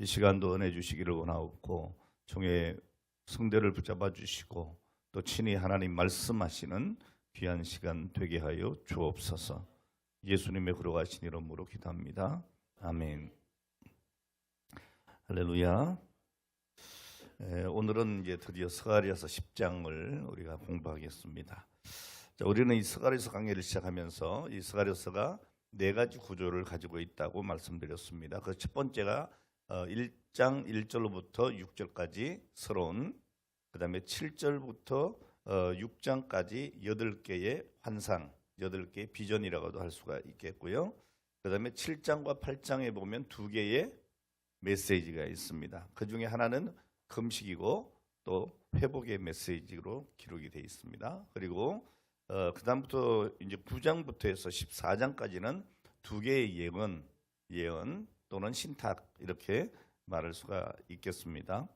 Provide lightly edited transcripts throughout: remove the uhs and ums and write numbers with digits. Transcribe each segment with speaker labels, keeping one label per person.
Speaker 1: 이 시간도 은혜 주시기를 원하옵고 종의 성대를 붙잡아 주시고 또 친히 하나님 말씀하시는 귀한 시간 되게 하여 주옵소서. 예수님의 거룩하신 이름으로 기도합니다. 아멘. 할렐루야. 오늘은 이제 드디어 스가랴서 10장을 우리가 공부하겠습니다. 자, 우리는 이 스가랴서 강의를 시작하면서 이 스가랴서가 네 가지 구조를 가지고 있다고 말씀드렸습니다. 그 첫 번째가 1장 1절로부터 6절까지 서론, 그 다음에 7절부터 6장까지 8개의 환상, 8개의 비전이라고도 할 수가 있겠고요. 그 다음에 7장과 8장에 보면 2개의 메시지가 있습니다. 그 중에 하나는 금식이고 또 회복의 메시지로 기록이 되어 있습니다. 그리고 그 다음부터 이제 9장부터 해서 14장까지는 2개의 예언 또는 신탁 이렇게 말할 수가 있겠습니다.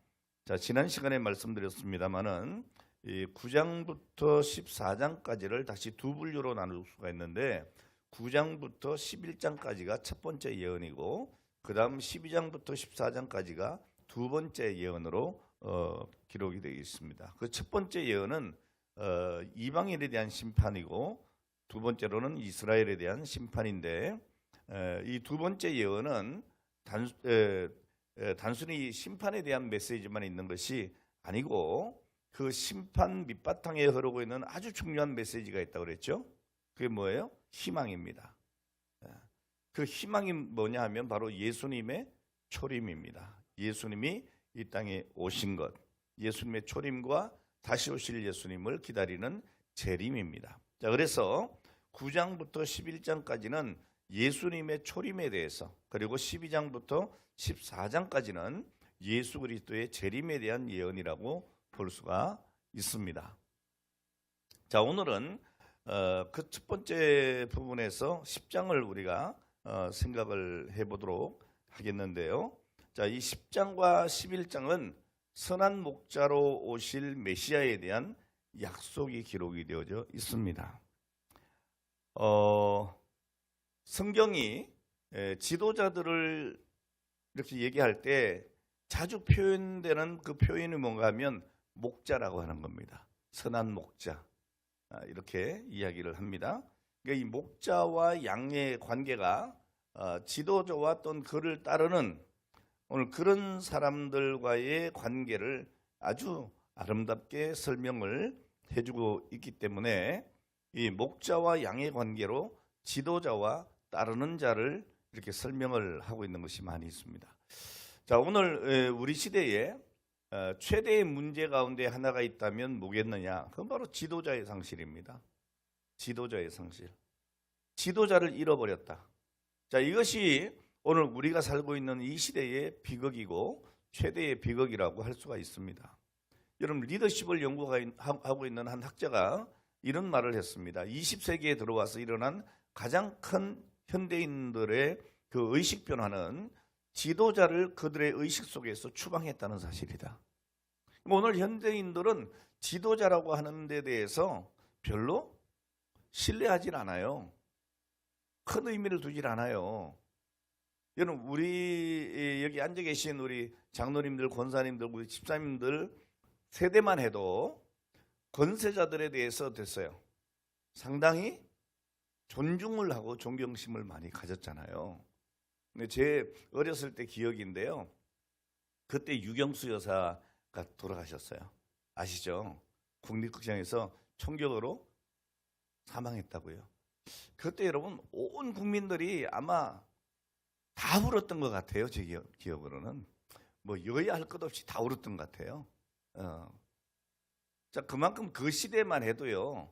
Speaker 1: 자, 지난 시간에 말씀드렸습니다만은 이 9장부터 14장까지를 다시 두 분류로 나눌 수가 있는데 9장부터 11장까지가 첫 번째 예언이고 그 다음 12장부터 14장까지가 두 번째 예언으로 기록이 되어 있습니다. 그 첫 번째 예언은 이방인에 대한 심판이고 두 번째로는 이스라엘에 대한 심판인데 이 두 번째 예언은 단순히 심판에 대한 메시지만 있는 것이 아니고 그 심판 밑바탕에 흐르고 있는 아주 중요한 메시지가 있다고 그랬죠. 그게 뭐예요? 희망입니다. 그 희망이 뭐냐 하면 바로 예수님의 초림입니다. 예수님이 이 땅에 오신 것, 예수님의 초림과 다시 오실 예수님을 기다리는 재림입니다. 자, 그래서 9장부터 11장까지는 예수님의 초림에 대해서, 그리고 12장부터 14장까지는 예수 그리스도의 재림에 대한 예언이라고 볼 수가 있습니다. 자, 오늘은 그 첫 번째 부분에서 10장을 우리가 생각을 해보도록 하겠는데요. 자, 이 10장과 11장은 선한 목자로 오실 메시아에 대한 약속이 기록이 되어져 있습니다. 성경이 지도자들을 이렇게 얘기할 때 자주 표현되는 그 표현이 뭔가 하면 목자라고 하는 겁니다. 선한 목자, 이렇게 이야기를 합니다. 그러니까 이 목자와 양의 관계가 지도자와 또는 그를 따르는 오늘 그런 사람들과의 관계를 아주 아름답게 설명을 해주고 있기 때문에 이 목자와 양의 관계로 지도자와 따르는 자를 이렇게 설명을 하고 있는 것이 많이 있습니다. 자, 오늘 우리 시대에 최대의 문제 가운데 하나가 있다면 뭐겠느냐? 그건 바로 지도자의 상실입니다. 지도자의 상실. 지도자를 잃어버렸다. 자, 이것이 오늘 우리가 살고 있는 이 시대의 비극이고 최대의 비극이라고 할 수가 있습니다. 여러분, 리더십을 연구하고 있는 한 학자가 이런 말을 했습니다. 20세기에 들어와서 일어난 가장 큰 현대인들의 그 의식 변화는 지도자를 그들의 의식 속에서 추방했다는 사실이다. 오늘 현대인들은 지도자라고 하는 데 대해서 별로 신뢰하지 않아요. 큰 의미를 두질 않아요. 여러분, 우리 여기 앉아 계신 우리 장로님들, 권사님들, 우리 집사님들 세대만 해도 권세자들에 대해서 됐어요. 상당히 존중을 하고 존경심을 많이 가졌잖아요. 근데 제 어렸을 때 기억인데요. 그때 유경수 여사가 돌아가셨어요. 아시죠? 국립극장에서 총격으로 사망했다고요. 그때 여러분 온 국민들이 아마 다 울었던 것 같아요. 제 기억으로는. 뭐 여야 할 것 없이 다 울었던 것 같아요. 자, 그만큼 그 시대만 해도요.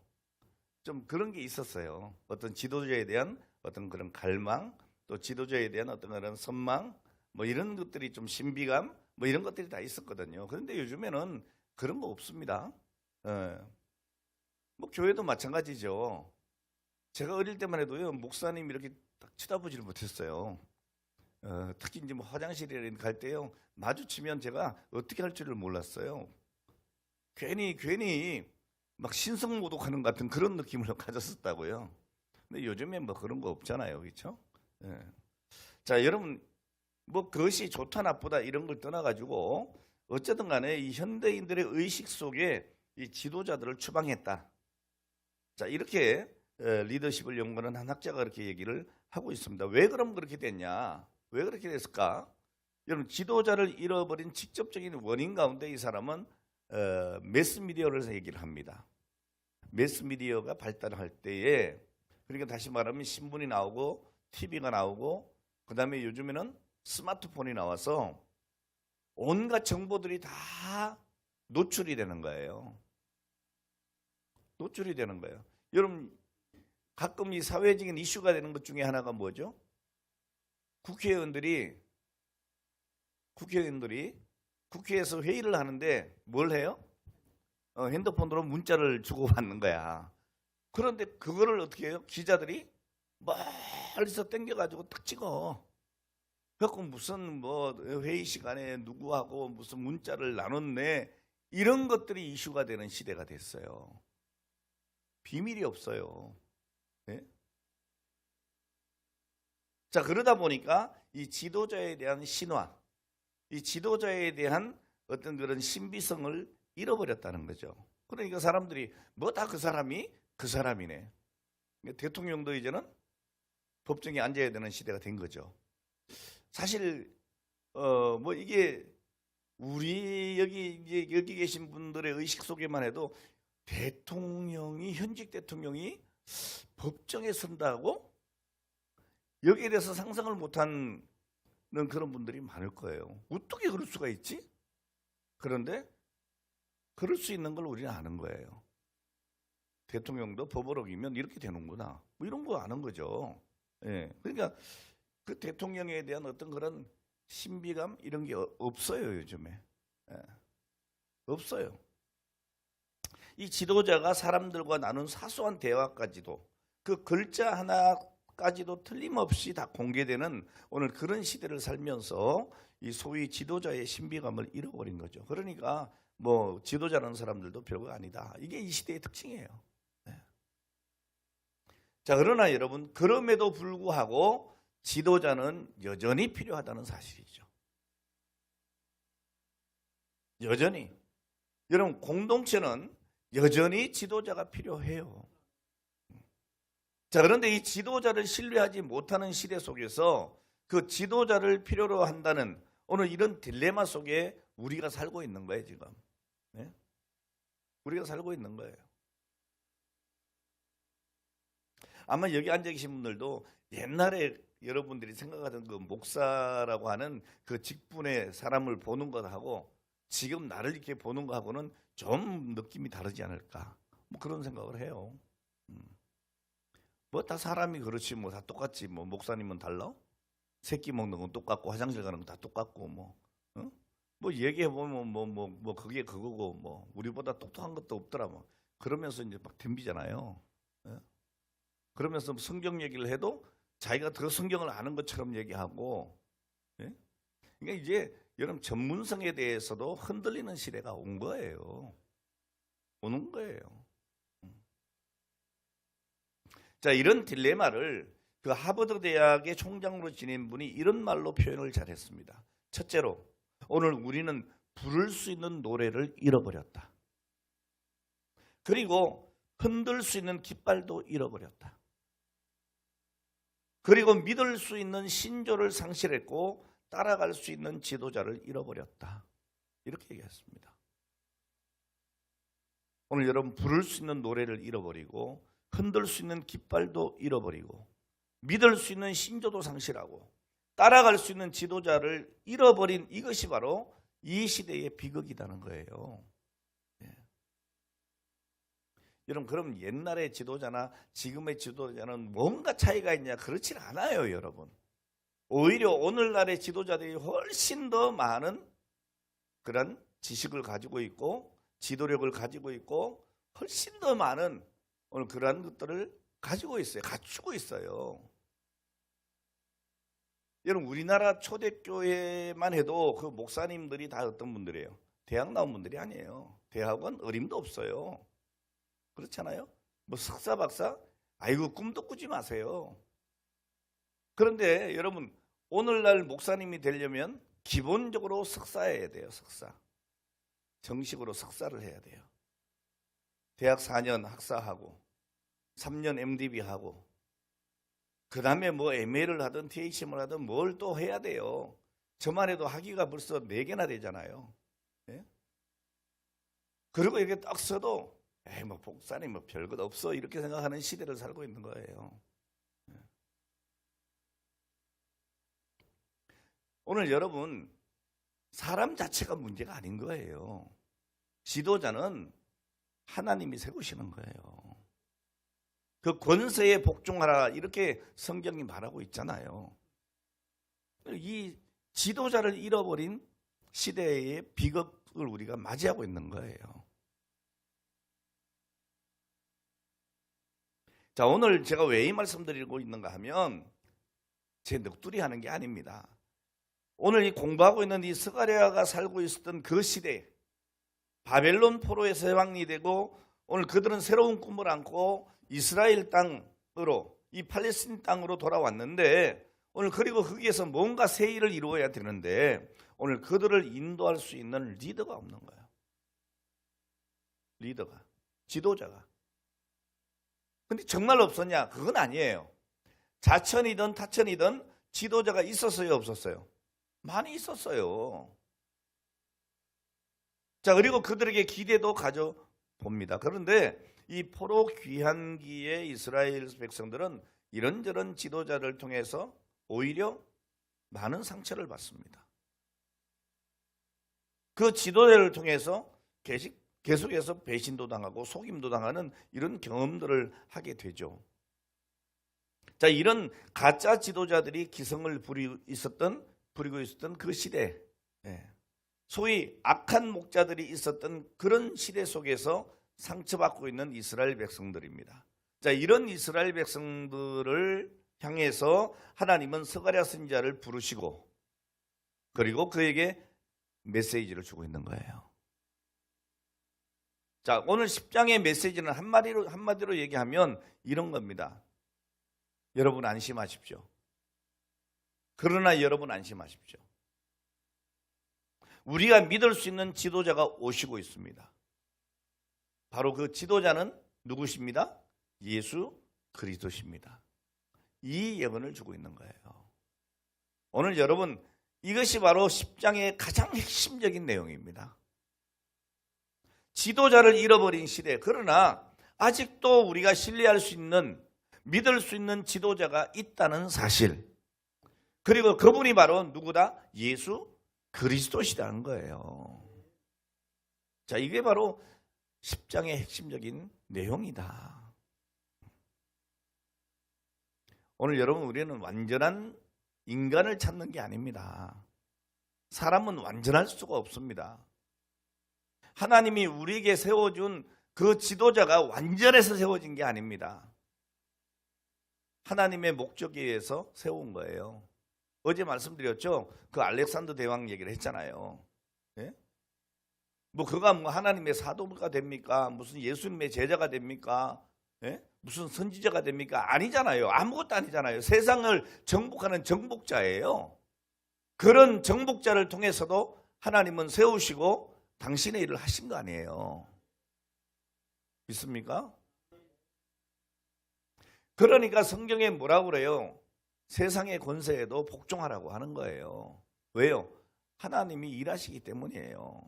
Speaker 1: 좀 그런 게 있었어요. 어떤 지도자에 대한 어떤 그런 갈망, 또 지도자에 대한 어떤 그런 선망, 뭐 이런 것들이 좀 신비감, 뭐 이런 것들이 다 있었거든요. 그런데 요즘에는 그런 거 없습니다. 뭐 교회도 마찬가지죠. 제가 어릴 때만 해도요, 목사님 이렇게 딱 쳐다보지를 못했어요. 특히 이제 뭐 화장실에 갈 때요, 마주치면 제가 어떻게 할 줄을 몰랐어요. 괜히 막 신성모독하는 것 같은 그런 느낌을 가졌었다고요. 근데 요즘에 뭐 그런 거 없잖아요, 그렇죠? 자, 여러분 뭐 그것이 좋다 나쁘다 이런 걸 떠나가지고 어쨌든 간에 이 현대인들의 의식 속에 이 지도자들을 추방했다. 자, 이렇게 리더십을 연구하는 한 학자가 그렇게 얘기를 하고 있습니다. 왜 그럼 그렇게 됐냐? 왜 그렇게 됐을까? 여러분, 지도자를 잃어버린 직접적인 원인 가운데 이 사람은 매스미디어를 얘기를 합니다. 매스미디어가 발달할 때에, 그러니까 다시 말하면 신문이 나오고 TV가 나오고 그 다음에 요즘에는 스마트폰이 나와서 온갖 정보들이 다 노출이 되는 거예요. 노출이 되는 거예요. 여러분, 가끔 이 사회적인 이슈가 되는 것 중에 하나가 뭐죠? 국회의원들이 국회에서 회의를 하는데 뭘 해요? 핸드폰으로 문자를 주고받는 거야. 그런데 그거를 어떻게 해요? 기자들이 멀리서 땡겨가지고 딱 찍어. 그래갖고 무슨 뭐 회의 시간에 누구하고 무슨 문자를 나눴네, 이런 것들이 이슈가 되는 시대가 됐어요. 비밀이 없어요. 네? 자, 그러다 보니까 이 지도자에 대한 신화, 이 지도자에 대한 어떤 그런 신비성을 잃어버렸다는 거죠. 그러니까 사람들이 뭐 다 그 사람이 그 사람이네. 대통령도 이제는 법정에 앉아야 되는 시대가 된 거죠. 사실 뭐 이게 우리 여기 계신 분들의 의식 속에만 해도 현직 대통령이 법정에 선다고? 여기에 대해서 상상을 못하는 그런 분들이 많을 거예요. 어떻게 그럴 수가 있지? 그런데 그럴 수 있는 걸 우리는 아는 거예요. 대통령도 법을 어기면 이렇게 되는구나, 뭐 이런 거 아는 거죠. 예. 그러니까 그 대통령에 대한 어떤 그런 신비감 이런 게 없어요, 요즘에. 예. 없어요. 이 지도자가 사람들과 나눈 사소한 대화까지도, 그 글자 하나까지도 틀림없이 다 공개되는 오늘 그런 시대를 살면서 이 소위 지도자의 신비감을 잃어버린 거죠. 그러니까 뭐 지도자라는 사람들도 별거 아니다, 이게 이 시대의 특징이에요. 네. 자, 그러나 여러분, 그럼에도 불구하고 지도자는 여전히 필요하다는 사실이죠. 여전히. 여러분, 공동체는 여전히 지도자가 필요해요. 자, 그런데 이 지도자를 신뢰하지 못하는 시대 속에서 그 지도자를 필요로 한다는 오늘 이런 딜레마 속에 우리가 살고 있는 거예요, 지금. 네? 우리가 살고 있는 거예요. 아마 여기 앉아 계신 분들도 옛날에 여러분들이 생각하던 그 목사라고 하는 그 직분의 사람을 보는 것하고 지금 나를 이렇게 보는 것하고는 좀 느낌이 다르지 않을까, 뭐 그런 생각을 해요. 뭐 다 사람이 그렇지, 뭐 다 똑같지, 뭐 목사님은 달라? 새끼 먹는 건 똑같고 화장실 가는 건 다 똑같고 뭐 얘기해 보면 뭐 그게 그거고, 뭐 우리보다 똑똑한 것도 없더라, 뭐 그러면서 이제 막 덤비잖아요. 예? 그러면서 성경 얘기를 해도 자기가 더 성경을 아는 것처럼 얘기하고. 예? 그러니까 이제 여러분, 전문성에 대해서도 흔들리는 시대가 온 거예요. 오는 거예요. 자, 이런 딜레마를 그 하버드 대학의 총장으로 지낸 분이 이런 말로 표현을 잘했습니다. 첫째로, 오늘 우리는 부를 수 있는 노래를 잃어버렸다. 그리고 흔들 수 있는 깃발도 잃어버렸다. 그리고 믿을 수 있는 신조를 상실했고 따라갈 수 있는 지도자를 잃어버렸다. 이렇게 얘기했습니다. 오늘 여러분, 부를 수 있는 노래를 잃어버리고 흔들 수 있는 깃발도 잃어버리고 믿을 수 있는 신조도 상실하고 따라갈 수 있는 지도자를 잃어버린 이것이 바로 이 시대의 비극이라는 거예요. 예. 여러분, 그럼 옛날의 지도자나 지금의 지도자는 뭔가 차이가 있냐? 그렇진 않아요, 여러분. 오히려 오늘날의 지도자들이 훨씬 더 많은 그런 지식을 가지고 있고 지도력을 가지고 있고 훨씬 더 많은 오늘 그러한 것들을 가지고 있어요. 갖추고 있어요. 여러분, 우리나라 초대교회만 해도 그 목사님들이 다 어떤 분들이에요? 대학 나온 분들이 아니에요. 대학은 어림도 없어요. 그렇잖아요? 뭐 석사, 박사? 아이고, 꿈도 꾸지 마세요. 그런데 여러분, 오늘날 목사님이 되려면 기본적으로 석사해야 돼요. 석사. 정식으로 석사를 해야 돼요. 대학 4년 학사하고 3년 MDB 하고 그 다음에 뭐 MA를 하든 THM을 하든 뭘 또 해야 돼요. 저만 해도 학위가 벌써 4개나 되잖아요. 예? 그리고 이렇게 딱 써도 에이 뭐 목사님 뭐 별것 없어 이렇게 생각하는 시대를 살고 있는 거예요. 오늘 여러분 사람 자체가 문제가 아닌 거예요. 지도자는 하나님이 세우시는 거예요. 그 권세에 복종하라 이렇게 성경이 말하고 있잖아요. 이 지도자를 잃어버린 시대의 비극을 우리가 맞이하고 있는 거예요. 자, 오늘 제가 왜 이 말씀드리고 있는가 하면 제 넋두리 하는 게 아닙니다. 오늘 이 공부하고 있는 이 스가랴가 살고 있었던 그 시대, 바벨론 포로에서 해방이 되고 오늘 그들은 새로운 꿈을 안고 이스라엘 땅으로, 이 팔레스틴 땅으로 돌아왔는데 오늘 그리고 거기에서 뭔가 새 일을 이루어야 되는데 오늘 그들을 인도할 수 있는 리더가 없는 거예요. 리더가, 지도자가. 근데 정말 없었냐? 그건 아니에요. 자천이든 타천이든 지도자가 있었어요, 없었어요? 많이 있었어요. 자, 그리고 그들에게 기대도 가져봅니다. 그런데 이 포로 귀환기의 이스라엘 백성들은 이런저런 지도자를 통해서 오히려 많은 상처를 받습니다. 그 지도자를 통해서 계속해서 배신도 당하고 속임도 당하는 이런 경험들을 하게 되죠. 자, 이런 가짜 지도자들이 기성을 부리고 있었던 그 시대, 소위 악한 목자들이 있었던 그런 시대 속에서 상처받고 있는 이스라엘 백성들입니다. 자, 이런 이스라엘 백성들을 향해서 하나님은 스가랴 선지자를 부르시고 그리고 그에게 메시지를 주고 있는 거예요. 자, 오늘 10장의 메시지는 한마디로 얘기하면 이런 겁니다. 여러분 안심하십시오. 그러나 여러분 안심하십시오. 우리가 믿을 수 있는 지도자가 오시고 있습니다. 바로 그 지도자는 누구십니다? 예수 그리스도십니다. 이 예언을 주고 있는 거예요. 오늘 여러분 이것이 바로 10장의 가장 핵심적인 내용입니다. 지도자를 잃어버린 시대, 그러나 아직도 우리가 신뢰할 수 있는, 믿을 수 있는 지도자가 있다는 사실, 그리고 그분이 바로 누구다? 예수 그리스도시라는 거예요. 자, 이게 바로 10장의 핵심적인 내용이다. 오늘 여러분 우리는 완전한 인간을 찾는 게 아닙니다. 사람은 완전할 수가 없습니다. 하나님이 우리에게 세워준 그 지도자가 완전해서 세워진 게 아닙니다. 하나님의 목적에 의해서 세운 거예요. 어제 말씀드렸죠? 그 알렉산더 대왕 얘기를 했잖아요. 예? 뭐 그가 뭐 하나님의 사도가 됩니까? 무슨 예수님의 제자가 됩니까? 예? 무슨 선지자가 됩니까? 아니잖아요. 아무것도 아니잖아요. 세상을 정복하는 정복자예요. 그런 정복자를 통해서도 하나님은 세우시고 당신의 일을 하신 거 아니에요. 믿습니까? 그러니까 성경에 뭐라고 그래요? 세상의 권세에도 복종하라고 하는 거예요. 왜요? 하나님이 일하시기 때문이에요.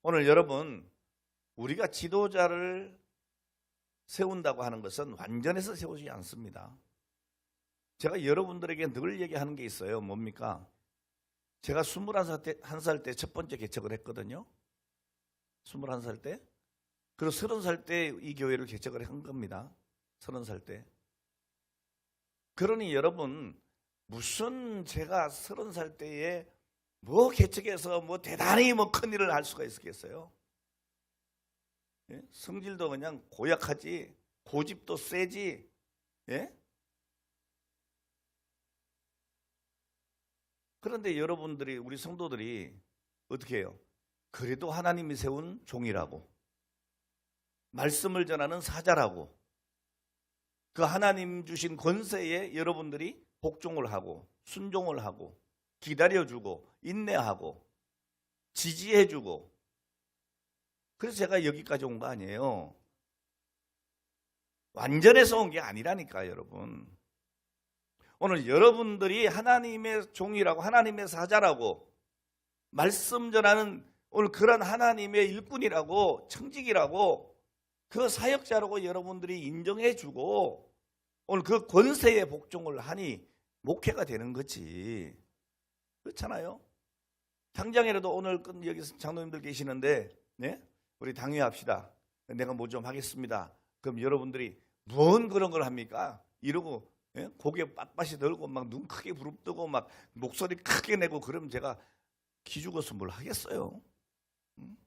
Speaker 1: 오늘 여러분, 우리가 지도자를 세운다고 하는 것은 완전해서 세우지 않습니다. 제가 여러분들에게 늘 얘기하는 게 있어요. 뭡니까? 제가 21살 때 첫 번째 개척을 했거든요. 21살 때. 그리고 30살 때 이 교회를 개척을 한 겁니다. 30살 때. 그러니 여러분, 무슨 제가 30살 때에 뭐 개척해서 뭐 대단히 뭐 큰 일을 할 수가 있겠어요? 예? 성질도 그냥 고약하지, 고집도 세지, 예? 그런데 여러분들이, 우리 성도들이 어떻게 해요? 그래도 하나님이 세운 종이라고, 말씀을 전하는 사자라고, 그 하나님 주신 권세에 여러분들이 복종을 하고 순종을 하고 기다려주고 인내하고 지지해주고, 그래서 제가 여기까지 온 거 아니에요. 완전해서 온 게 아니라니까요, 여러분. 오늘 여러분들이 하나님의 종이라고, 하나님의 사자라고, 말씀 전하는 오늘 그런 하나님의 일꾼이라고, 청직이라고, 그 사역자라고 여러분들이 인정해주고 오늘 그 권세에 복종을 하니 목회가 되는 거지. 그렇잖아요. 당장이라도 오늘 여기 장로님들 계시는데, 네? 우리 당회합시다. 내가 뭐 좀 하겠습니다. 그럼 여러분들이 뭔 그런 걸 합니까? 이러고, 예? 고개 빳빳이 들고 막 눈 크게 부릅뜨고 막 목소리 크게 내고 그러면 제가 기죽어서 뭘 하겠어요? 응?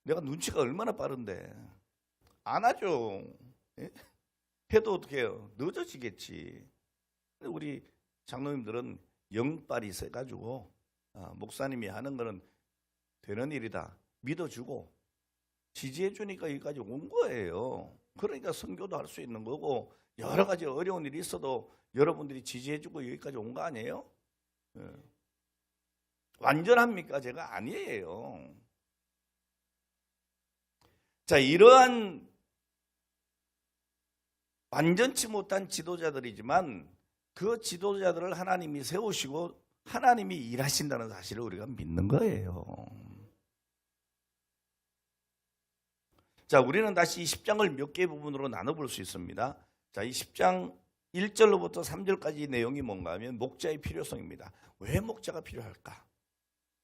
Speaker 1: 내가 눈치가 얼마나 빠른데 안 하죠. 예? 해도 어떻게 해요? 늦어지겠지. 우리 장로님들은 영빨이 세가지고 목사님이 하는 거는 되는 일이다 믿어주고 지지해주니까 여기까지 온 거예요. 그러니까 선교도 할 수 있는 거고 여러 가지 어려운 일이 있어도 여러분들이 지지해주고 여기까지 온 거 아니에요? 예. 완전합니까? 제가 아니에요. 자, 이러한 완전치 못한 지도자들이지만 그 지도자들을 하나님이 세우시고 하나님이 일하신다는 사실을 우리가 믿는 거예요. 자, 우리는 다시 이 10장을 몇 개의 부분으로 나눠볼 수 있습니다. 자, 이 10장 1절로부터 3절까지 내용이 뭔가 하면 목자의 필요성입니다. 왜 목자가 필요할까?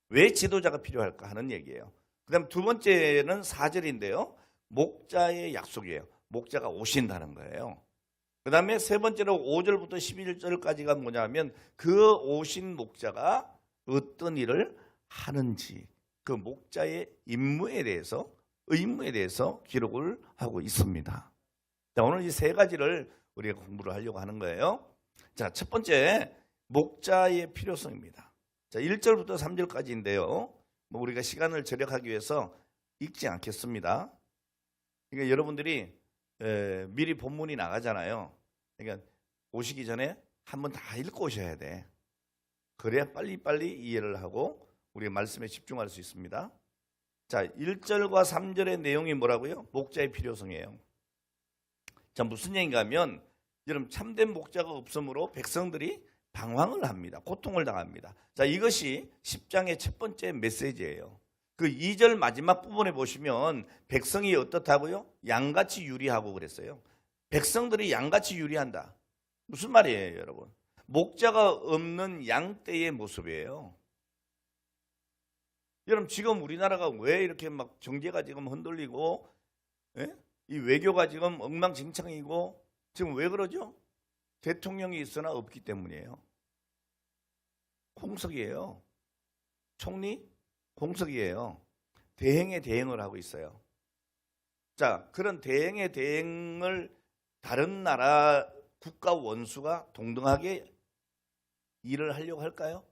Speaker 1: 왜 지도자가 필요할까 하는 얘기예요. 그 다음 두 번째는 4절인데요. 목자의 약속이에요. 목자가 오신다는 거예요. 그 다음에 세 번째로 5절부터 11절까지가 뭐냐면 그 오신 목자가 어떤 일을 하는지 그 목자의 임무에 대해서 의무에 대해서 기록을 하고 있습니다. 자, 오늘 이 세 가지를 우리가 공부를 하려고 하는 거예요. 자, 첫 번째 목자의 필요성입니다. 자, 1절부터 3절까지인데요. 뭐 우리가 시간을 절약하기 위해서 읽지 않겠습니다. 그러니까 여러분들이 미리 본문이 나가잖아요. 그러니까 오시기 전에 한번 다 읽고 오셔야 돼. 그래야 빨리빨리 이해를 하고 우리가 말씀에 집중할 수 있습니다. 자, 1절과 3절의 내용이 뭐라고요? 목자의 필요성이에요. 자, 무슨 얘기인가 하면 여러분 참된 목자가 없으므로 백성들이 방황을 합니다. 고통을 당합니다. 자, 이것이 10장의 첫 번째 메시지예요. 그 2절 마지막 부분에 보시면 백성이 어떻다고요? 양같이 유리하고 그랬어요. 백성들이 양같이 유리한다. 무슨 말이에요, 여러분? 목자가 없는 양떼의 모습이에요. 여러분 지금 우리나라가 왜 이렇게 막 경제가 지금 흔들리고 이 외교가 지금 엉망진창이고 지금 왜 그러죠? 대통령이 있으나 없기 때문이에요. 공석이에요. 총리 공석이에요. 대행에 대행을 하고 있어요. 자, 그런 대행에 대행을 다른 나라 국가 원수가 동등하게 일을 하려고 할까요?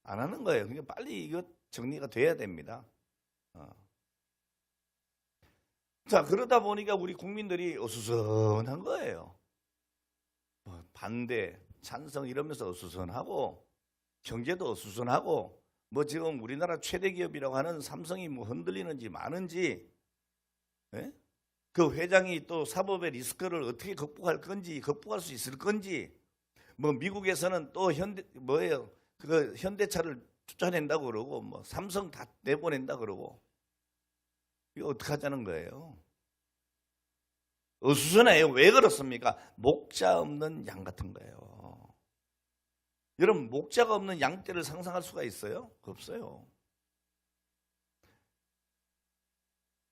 Speaker 1: 안 하는 거예요. 그러니까 빨리 이거 정리가 돼야 됩니다. 자, 그러다 보니까 우리 국민들이 어수선한 거예요. 반대, 찬성 이러면서 어수선하고 경제도 어수선하고 뭐 지금 우리나라 최대 기업이라고 하는 삼성이 뭐 흔들리는지 마는지 그 회장이 또 사법의 리스크를 어떻게 극복할 건지 극복할 수 있을 건지 뭐 미국에서는 또 그 현대차를 쫓아낸다고 그러고 뭐 삼성 다 내보낸다 그러고 이거 어떻게 하자는 거예요? 어수선해요. 왜 그렇습니까? 목자 없는 양 같은 거예요. 여러분 목자가 없는 양떼를 상상할 수가 있어요? 없어요.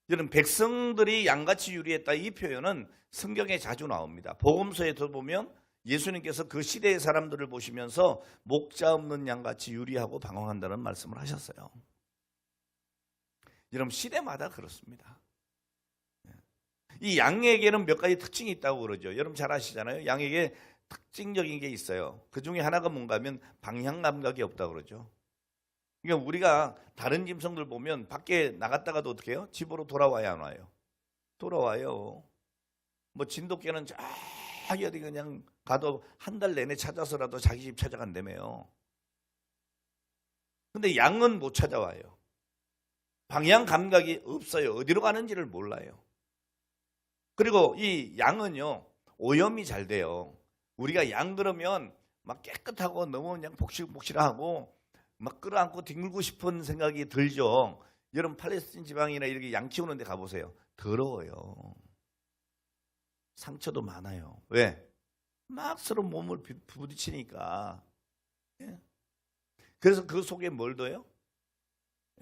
Speaker 1: 여러분 백성들이 양같이 유리했다 이 표현은 성경에 자주 나옵니다. 복음서에도 보면 예수님께서 그 시대의 사람들을 보시면서 목자 없는 양같이 유리하고 방황한다는 말씀을 하셨어요. 여러분 시대마다 그렇습니다. 이 양에게는 몇 가지 특징이 있다고 그러죠. 여러분 잘 아시잖아요. 양에게 특징적인 게 있어요. 그 중에 하나가 뭔가 하면 방향 감각이 없다고 그러죠. 그러니까 우리가 다른 짐승들 보면 밖에 나갔다가도 어떻게 해요? 집으로 돌아와야 안 와요? 돌아와요. 뭐 진돗개는 저기 어디 그냥 가도 한 달 내내 찾아서라도 자기 집 찾아간다며요. 근데 양은 못 찾아와요. 방향 감각이 없어요. 어디로 가는지를 몰라요. 그리고 이 양은요, 오염이 잘 돼요. 우리가 양 그러면 막 깨끗하고 너무 그냥 복실복실하고 막 끌어안고 뒹굴고 싶은 생각이 들죠. 여러분 팔레스틴 지방이나 이렇게 양 키우는 데 가보세요. 더러워요. 상처도 많아요. 왜? 막 서로 몸을 부딪히니까. 예? 그래서 그 속에 뭘 둬요?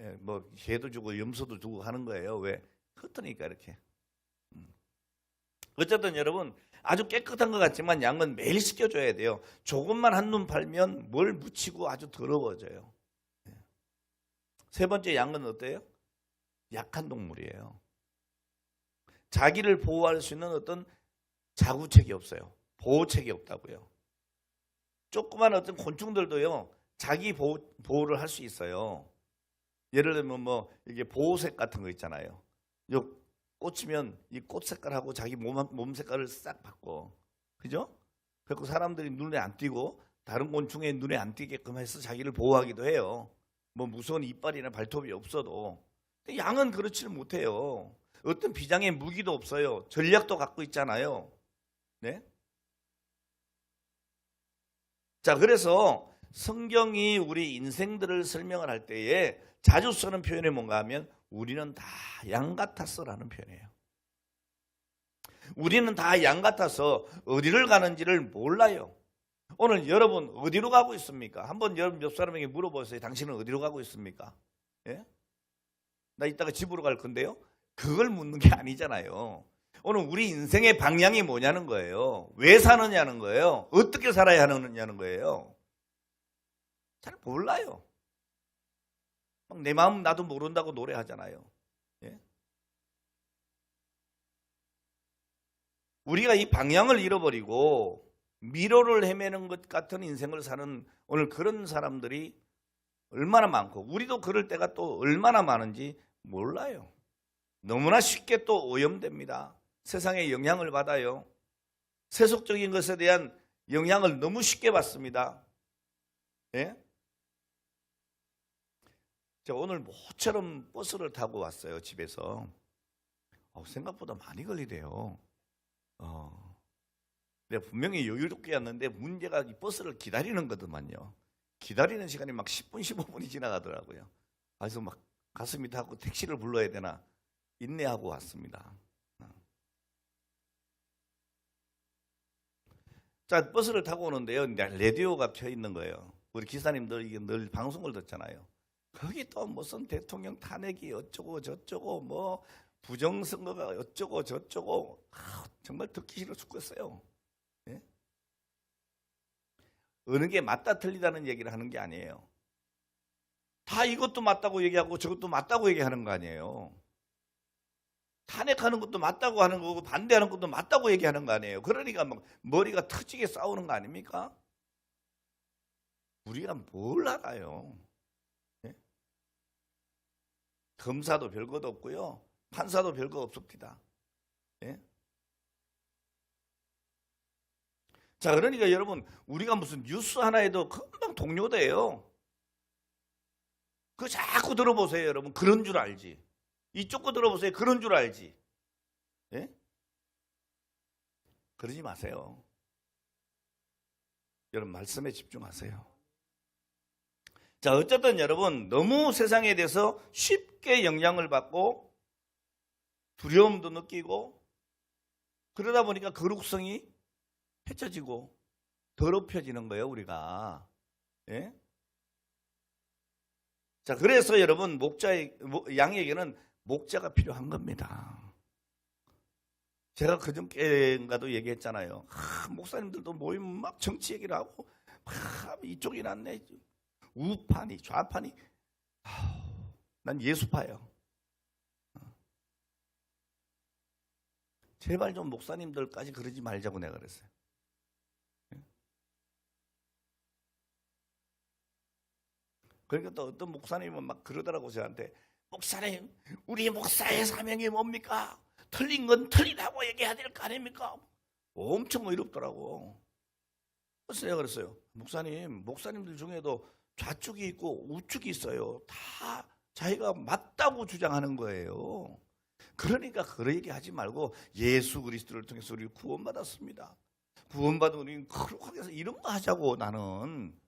Speaker 1: 예, 뭐 개도 주고 염소도 주고 하는 거예요. 왜? 흩으니까 이렇게. 어쨌든 여러분 아주 깨끗한 것 같지만 양은 매일 씻겨줘야 돼요. 조금만 한눈 팔면 뭘 묻히고 아주 더러워져요. 세 번째 양은 어때요? 약한 동물이에요. 자기를 보호할 수 있는 어떤 자구책이 없어요. 보호책이 없다고요. 조그만 어떤 곤충들도요, 자기 보호를 할 수 있어요. 예를 들면 뭐 이게 보호색 같은 거 있잖아요. 요 꽂히면 이 꽃 색깔하고 자기 몸 색깔을 싹 바꿔. 그죠? 그래서 사람들이 눈에 안 띄고 다른 곤충의 눈에 안 띄게끔 해서 자기를 보호하기도 해요. 뭐 무서운 이빨이나 발톱이 없어도. 근데 양은 그렇지는 못해요. 어떤 비장의 무기도 없어요. 전략도 갖고 있잖아요. 네? 자, 그래서 성경이 우리 인생들을 설명을 할 때에 자주 쓰는 표현이 뭔가 하면 우리는 다 양 같았어라는 표현이에요. 우리는 다 양 같아서 어디를 가는지를 몰라요. 오늘 여러분 어디로 가고 있습니까? 한번 여러분 몇 사람에게 물어보세요. 당신은 어디로 가고 있습니까? 예? 나 이따가 집으로 갈 건데요. 그걸 묻는 게 아니잖아요. 오늘 우리 인생의 방향이 뭐냐는 거예요. 왜 사느냐는 거예요. 어떻게 살아야 하느냐는 거예요. 잘 몰라요. 막 내 마음 나도 모른다고 노래하잖아요. 예? 우리가 이 방향을 잃어버리고 미로를 헤매는 것 같은 인생을 사는 오늘 그런 사람들이 얼마나 많고 우리도 그럴 때가 또 얼마나 많은지 몰라요. 너무나 쉽게 또 오염됩니다. 세상에 영향을 받아요. 세속적인 것에 대한 영향을 너무 쉽게 받습니다. 예? 제가 오늘 모처럼 버스를 타고 왔어요. 집에서. 생각보다 많이 걸리대요. 내가 분명히 여유롭게 왔는데 문제가 이 버스를 기다리는 거더만요. 기다리는 시간이 막 10분, 15분이 지나가더라고요. 그래서 막 가슴이 타고 택시를 불러야 되나 인내하고 왔습니다. 자, 버스를 타고 오는데요. 라디오가 켜 있는 거예요. 우리 기사님들 이게 늘 방송을 듣잖아요. 거기 또 무슨 대통령 탄핵이 어쩌고 저쩌고 뭐 부정선거가 어쩌고 저쩌고 정말 듣기 싫어 죽겠어요. 예? 어느 게 맞다 틀리다는 얘기를 하는 게 아니에요. 다 이것도 맞다고 얘기하고 저것도 맞다고 얘기하는 거 아니에요. 탄핵하는 것도 맞다고 하는 거고 반대하는 것도 맞다고 얘기하는 거 아니에요. 그러니까 막 머리가 터지게 싸우는 거 아닙니까? 우리가 뭘 알아요. 예? 검사도 별것도 없고요. 판사도 별거 없습니다. 예? 자, 그러니까 여러분 우리가 무슨 뉴스 하나에도 금방 동료돼요. 그거 자꾸 들어보세요. 여러분 그런 줄 알지. 이쪽 거 들어보세요. 그런 줄 알지. 예? 그러지 마세요. 여러분 말씀에 집중하세요. 자, 어쨌든 여러분 너무 세상에 대해서 쉽게 영향을 받고 두려움도 느끼고 그러다 보니까 거룩성이 헤쳐지고 더럽혀지는 거예요, 우리가. 예? 자, 그래서 여러분 양에게는 목자가 필요한 겁니다. 제가 그전께인가도 얘기했잖아요. 목사님들도 모이면 막 정치 얘기를 하고 이쪽이 낫네. 우파니 좌파니. 난 예수파예요. 제발 좀 목사님들까지 그러지 말자고 내가 그랬어요. 그러니까 또 어떤 목사님은 막 그러더라고 저한테. 목사님, 우리 목사의 사명이 뭡니까? 틀린 건 틀리다고 얘기해야 될 거 아닙니까? 엄청 어이롭더라고. 그래서 내가 그랬어요. 목사님들 중에도 좌측이 있고 우측이 있어요. 다 자기가 맞다고 주장하는 거예요. 그러니까 그런 얘기 하지 말고 예수 그리스도를 통해서 우리 구원받았습니다. 구원받은 우리는 거룩하게 해서 이런 거 하자고. 나는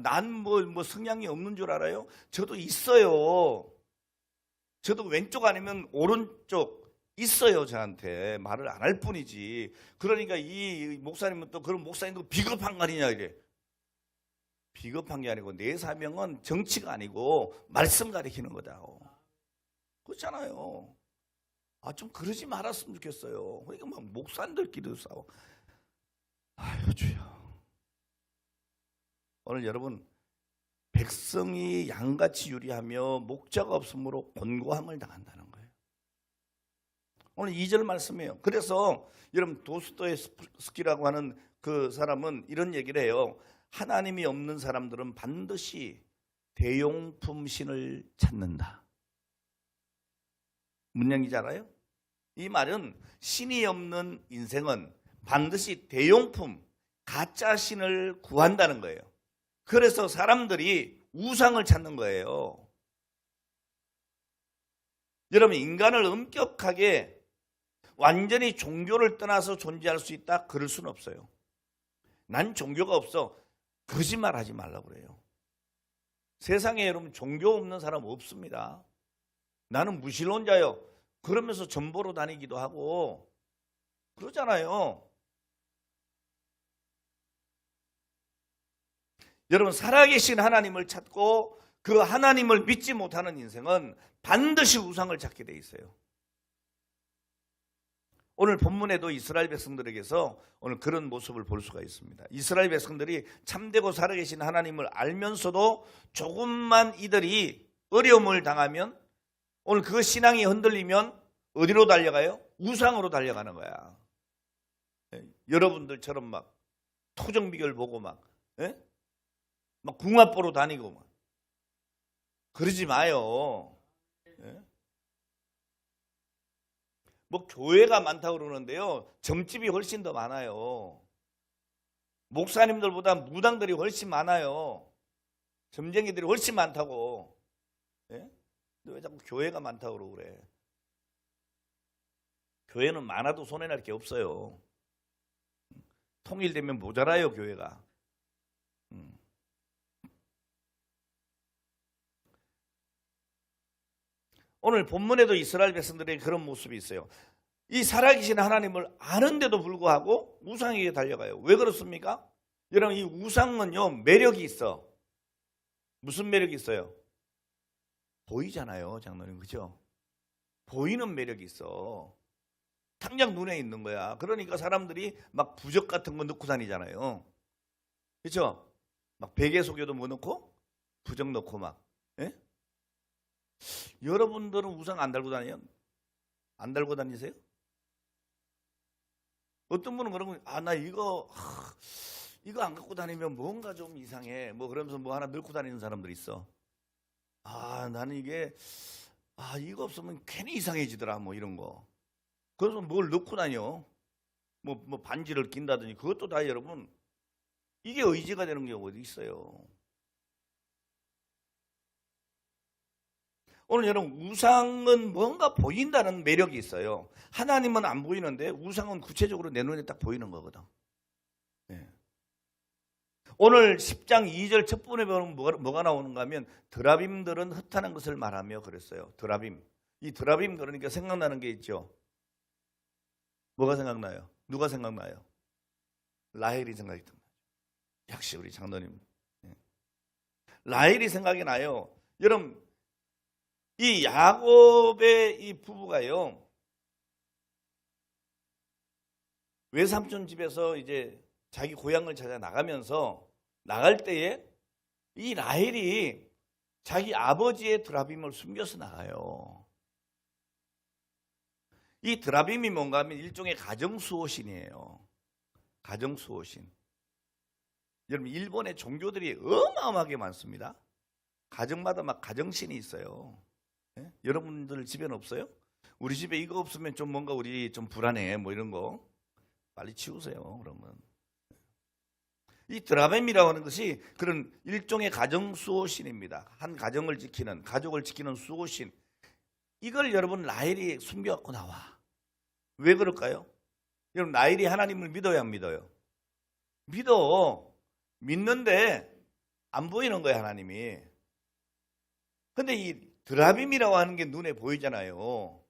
Speaker 1: 난 뭐 성향이 없는 줄 알아요? 저도 있어요. 저도 왼쪽 아니면 오른쪽 있어요. 저한테 말을 안 할 뿐이지. 그러니까 이 목사님은 또 그런 목사님도 비겁한 거 아니냐 이래. 비겁한 게 아니고 내 사명은 정치가 아니고 말씀 가리키는 거다. 그렇잖아요. 좀 그러지 말았으면 좋겠어요. 그러니까 막 목사님들끼리도 싸워. 아유 주여. 오늘 여러분, 백성이 양같이 유리하며 목자가 없으므로 곤고함을 당한다는 거예요. 오늘 2절 말씀이에요. 그래서 여러분 도스토옙스키라고 하는 그 사람은 이런 얘기를 해요. 하나님이 없는 사람들은 반드시 대용품 신을 찾는다. 무슨 얘기인지 알아요? 이 말은 신이 없는 인생은 반드시 대용품, 가짜 신을 구한다는 거예요. 그래서 사람들이 우상을 찾는 거예요. 여러분, 인간을 엄격하게 완전히 종교를 떠나서 존재할 수 있다? 그럴 수는 없어요. 난 종교가 없어. 거짓말하지 말라고 그래요. 세상에 여러분 종교 없는 사람 없습니다. 나는 무신론자요. 그러면서 전보로 다니기도 하고 그러잖아요. 여러분, 살아계신 하나님을 찾고 그 하나님을 믿지 못하는 인생은 반드시 우상을 찾게 돼 있어요. 오늘 본문에도 이스라엘 백성들에게서 오늘 그런 모습을 볼 수가 있습니다. 이스라엘 백성들이 참되고 살아계신 하나님을 알면서도 조금만 이들이 어려움을 당하면 오늘 그 신앙이 흔들리면 어디로 달려가요? 우상으로 달려가는 거야. 여러분들처럼 막 토정비결 보고 막 궁합보러 다니고 막 그러지 마요. 뭐 교회가 많다고 그러는데요, 점집이 훨씬 더 많아요. 목사님들보다 무당들이 훨씬 많아요. 점쟁이들이 훨씬 많다고. 근데 왜 자꾸 교회가 많다고 그러고 그래? 교회는 많아도 손해날 게 없어요. 통일되면 모자라요, 교회가. 오늘 본문에도 이스라엘 백성들의 그런 모습이 있어요. 이 살아계신 하나님을 아는데도 불구하고 우상에게 달려가요. 왜 그렇습니까? 여러분, 이 우상은요 매력이 있어. 무슨 매력이 있어요? 보이잖아요, 장로님, 그죠? 보이는 매력이 있어. 당장 눈에 있는 거야. 그러니까 사람들이 막 부적 같은 거 넣고 다니잖아요. 그렇죠? 막 베개 속에도 뭐 넣고 부적 넣고 막. 여러분들은 우상 안 달고 다녀요? 안 달고 다니세요? 어떤 분은 그런 거, 나 이거 안 갖고 다니면 뭔가 좀 이상해. 뭐 그러면서 뭐 하나 넣고 다니는 사람들 있어. 나는 이게 이거 없으면 괜히 이상해지더라. 뭐 이런 거. 그래서 뭘 넣고 다녀? 뭐 반지를 낀다더니 그것도 다 여러분 이게 의지가 되는 경우가 어디 있어요? 오늘 여러분, 우상은 뭔가 보인다는 매력이 있어요. 하나님은 안 보이는데 우상은 구체적으로 내 눈에 딱 보이는 거거든. 오늘 10장 2절 첫 번에 보면 뭐가 나오는가 하면 드라빔들은 흩어난 것을 말하며 그랬어요. 드라빔. 이 드라빔 그러니까 생각나는 게 있죠. 뭐가 생각나요? 누가 생각나요? 라헬이 생각이 듭니다. 역시 우리 장로님. 라헬이 생각이 나요. 여러분, 이 야곱의 이 부부가요, 외삼촌 집에서 이제 자기 고향을 찾아 나가면서 나갈 때에 이 라헬이 자기 아버지의 드라빔을 숨겨서 나가요. 이 드라빔이 뭔가 하면 일종의 가정수호신이에요. 가정수호신. 여러분, 일본의 종교들이 어마어마하게 많습니다. 가정마다 막 가정신이 있어요. 여러분들 집에는 없어요? 우리 집에 이거 없으면 좀 뭔가 우리 좀 불안해 뭐 이런 거 빨리 치우세요. 그러면 이 드라빔이라고 하는 것이 그런 일종의 가정 수호신입니다. 한 가정을 지키는, 가족을 지키는 수호신. 이걸 여러분 라헬이 숨겨갖고 나와. 왜 그럴까요? 여러분 라헬이 하나님을 믿어야 안 믿어요? 믿어. 믿는데 안 보이는 거예요, 하나님이. 근데 이 드라빔이라고 하는 게 눈에 보이잖아요.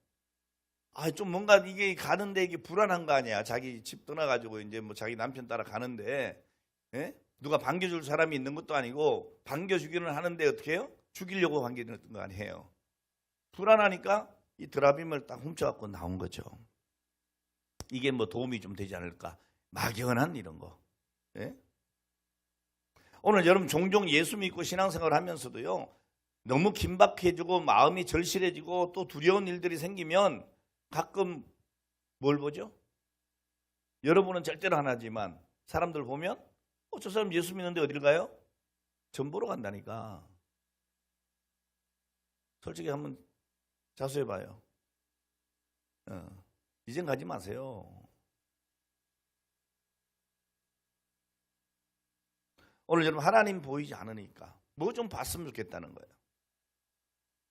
Speaker 1: 아, 좀 뭔가 이게 가는데 이게 불안한 거 아니야. 자기 집 떠나가지고 이제 뭐 자기 남편 따라 가는데, 예? 누가 반겨줄 사람이 있는 것도 아니고, 반겨주기는 하는데 어떻게 해요? 죽이려고 반겨주는 거 아니에요. 불안하니까 이 드라빔을 딱 훔쳐갖고 나온 거죠. 이게 뭐 도움이 좀 되지 않을까. 막연한 이런 거. 예? 오늘 여러분 종종 예수 믿고 신앙생활 하면서도요, 너무 긴박해지고 마음이 절실해지고 또 두려운 일들이 생기면 가끔 뭘 보죠? 여러분은 절대로 안 하지만 사람들 보면 저 사람 예수 믿는데 어딜 가요? 전 보러 간다니까. 솔직히 한번 자수해봐요. 이젠 가지 마세요. 오늘 여러분 하나님 보이지 않으니까 뭐 좀 봤으면 좋겠다는 거예요.